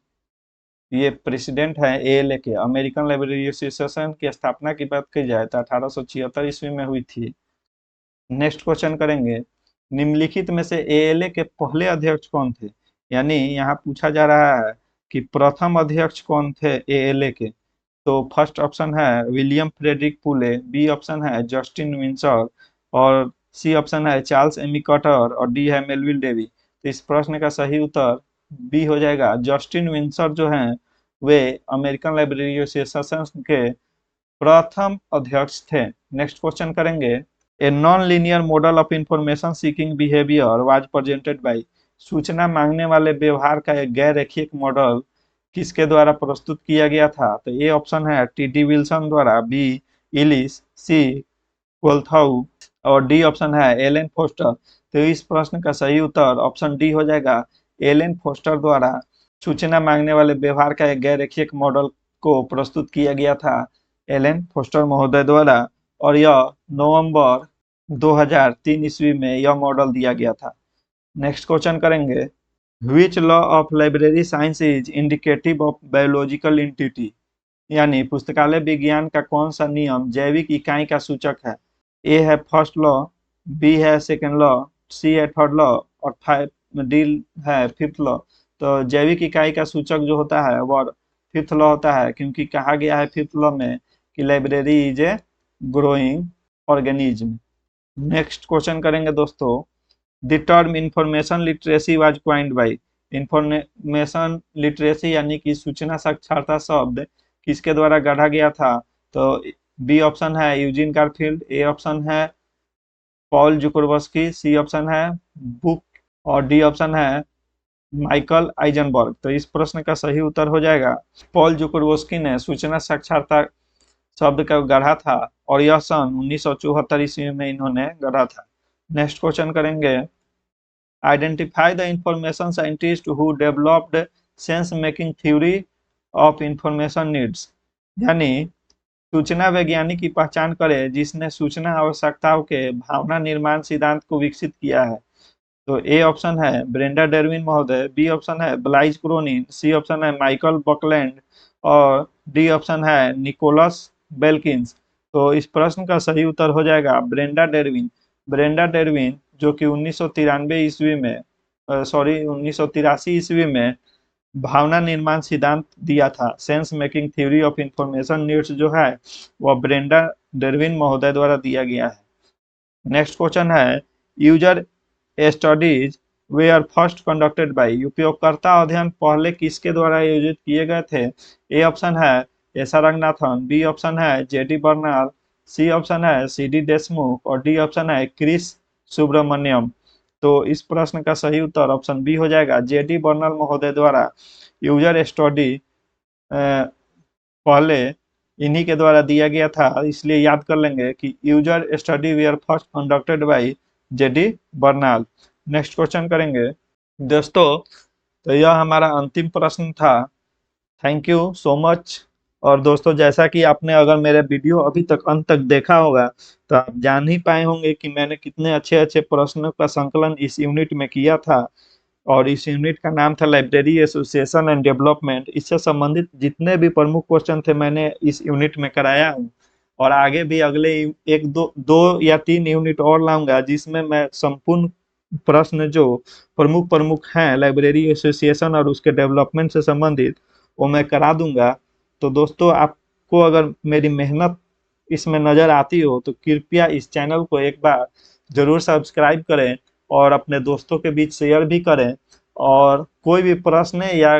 ये प्रेसिडेंट है एएलए के। अमेरिकन लाइब्रेरी एसोसिएशन की स्थापना की बात की जाए तो 1876 ईस्वी में हुई थी। नेक्स्ट क्वेश्चन करेंगे, निम्नलिखित में से एएलए के पहले अध्यक्ष कौन थे। यानी यहाँ पूछा जा रहा है कि प्रथम अध्यक्ष कौन थे एएलए के। तो फर्स्ट ऑप्शन है विलियम फ्रेडरिक पुले, बी ऑप्शन है जस्टिन विंसर और सी ऑप्शन है चार्ल्स एमी कटर और डी है मेलविल डेवी। तो इस प्रश्न का सही उत्तर बी हो जाएगा। जस्टिन विंसर जो हैं वे अमेरिकन लाइब्रेरी एसोसिएशन के प्रथम अध्यक्ष थे। नेक्स्ट क्वेश्चन करेंगे, a non linear model of information seeking behaviour was presented by. सूचना मांगने वाले व्यवहार का एक गैर रेखीय मॉडल किसके द्वारा प्रस्तुत किया गया था। तो ए ऑप्शन है टी विल्सन द्वारा, बी इलिस, सी कोल्थाउ और डी ऑप्शन है एलन फोस्टर। तो इस प्रश्न का सही उत्तर ऑप्शन डी हो जाएगा। एलन फोस्टर द्वारा सूचना मांगने वाले व्यवहार का एक गैर रेखीय मॉडल को प्रस्तुत किया गया था एलन फोस्टर महोदय द्वारा और यह नवंबर 2003 ईस्वी में यह मॉडल दिया गया था। नेक्स्ट क्वेश्चन करेंगे, which law of library science is indicative of biological entity. यानी पुस्तकालय विज्ञान का कौन सा नियम जैविक इकाई का सूचक है। ए है फर्स्ट लॉ, बी है सेकेंड लॉ, सी है थर्ड लॉ और डी है फिफ्थ लॉ। तो जैविक इकाई का सूचक जो होता है वह फिफ्थ लॉ होता है, क्योंकि कहा गया है फिफ्थ लॉ में कि library is a growing organism. Next question करेंगे दोस्तों, the term information literacy was coined by. Information literacy यानी कि सूचना साक्षरता शब्द किसके द्वारा गढ़ा गया था। तो बी ऑप्शन है यूजिन गारफील्ड, ए ऑप्शन है पॉल जुकरवस्की, सी ऑप्शन है बुक और डी ऑप्शन है माइकल आइजनबर्ग। तो इस प्रश्न का सही उत्तर हो जाएगा पॉल जुकरवस्की ने सूचना साक्षरता शब्द का गढ़ा था और यह सन 1974 ईस्वी में इन्होंने गढ़ा था। नेक्स्ट क्वेश्चन करेंगे, identify the information scientist who developed sense making theory of information needs. यानी सूचना वैज्ञानिक की पहचान करे जिसने सूचना आवश्यकताओं के भावना निर्माण सिद्धांत को विकसित किया है। तो ए ऑप्शन है ब्रेंडा डार्विन महोदय, बी ऑप्शन है ब्लाइज क्रोनिन, सी ऑप्शन है माइकल बकलैंड और डी ऑप्शन है निकोलस बेल्किंस। तो इस प्रश्न का सही उत्तर हो जाएगा ब्रेंडा डार्विन। ब्रेंडा डार्विन जो कि 1993 ईस्वी में 1983 ईस्वी में भावना निर्माण सिद्धांत दिया था। Sense making theory of information needs जो है वह ब्रेंडा डार्विन महोदय द्वारा दिया गया है। नेक्स्ट क्वेश्चन है, user studies were first conducted by. उपयोगकर्ता अध्ययन पहले किसके द्वारा आयोजित किए गए थे। ए ऑप्शन है S R Ranganathan, B option है जेडी बर्नाल, सी ऑप्शन है सीडी देशमुख और डी ऑप्शन है क्रिस सुब्रमण्यम। तो इस प्रश्न का सही उत्तर ऑप्शन बी हो जाएगा। जेडी बर्नल महोदय द्वारा यूजर स्टडी पहले इन्हीं के द्वारा दिया गया था, इसलिए याद कर लेंगे कि user study were first conducted by J D Bernal. Next question करेंगे दोस्तों, तो यह हमारा अंतिम प्रश्न था। Thank you so much. और दोस्तों जैसा कि आपने अगर मेरे वीडियो अभी तक अंत तक देखा होगा तो आप जान ही पाए होंगे कि मैंने कितने अच्छे अच्छे प्रश्नों का संकलन इस यूनिट में किया था और इस यूनिट का नाम था लाइब्रेरी एसोसिएशन एंड डेवलपमेंट। इससे संबंधित जितने भी प्रमुख क्वेश्चन थे मैंने इस यूनिट में कराया हूँ और आगे भी अगले एक दो दो या तीन यूनिट और लाऊंगा, जिसमें मैं संपूर्ण प्रश्न जो प्रमुख प्रमुख हैं लाइब्रेरी एसोसिएशन और उसके डेवलपमेंट से संबंधित, वो मैं करा दूंगा। तो दोस्तों, आपको अगर मेरी मेहनत इसमें नजर आती हो तो कृपया इस चैनल को एक बार जरूर सब्सक्राइब करें और अपने दोस्तों के बीच शेयर भी करें। और कोई भी प्रश्न या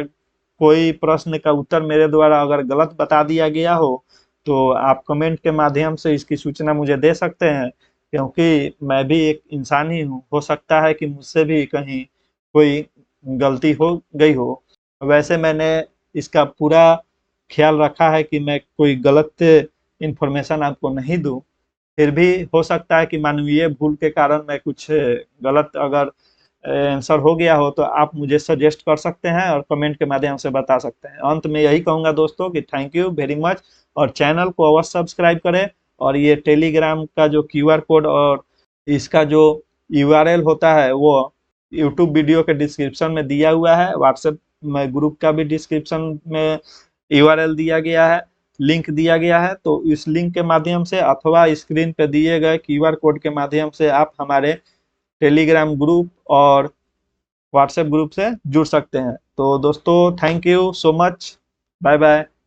कोई प्रश्न का उत्तर मेरे द्वारा अगर गलत बता दिया गया हो तो आप कमेंट के माध्यम से इसकी सूचना मुझे दे सकते हैं, क्योंकि मैं भी एक इंसान ही हूँ, हो सकता है कि मुझसे भी कहीं कोई गलती हो गई हो। वैसे मैंने इसका पूरा ख्याल रखा है कि मैं कोई गलत इंफॉर्मेशन आपको नहीं दूं। फिर भी हो सकता है कि मानवीय भूल के कारण मैं कुछ गलत अगर आंसर हो गया हो तो आप मुझे सजेस्ट कर सकते हैं और कमेंट के माध्यम से बता सकते हैं। अंत में यही कहूंगा दोस्तों कि थैंक यू वेरी मच, और चैनल को अवश्य सब्सक्राइब करें। और ये टेलीग्राम का जो क्यूआर कोड और इसका जो यूआरएल होता है वो यूट्यूब वीडियो के डिस्क्रिप्शन में दिया हुआ है। व्हाट्सएप में ग्रुप का भी डिस्क्रिप्शन में यूआरएल दिया गया है, लिंक दिया गया है। तो इस लिंक के माध्यम से अथवा स्क्रीन पे दिए गए क्यूआर कोड के माध्यम से आप हमारे टेलीग्राम ग्रुप और व्हाट्सएप ग्रुप से जुड़ सकते हैं। तो दोस्तों, thank you so much, bye bye.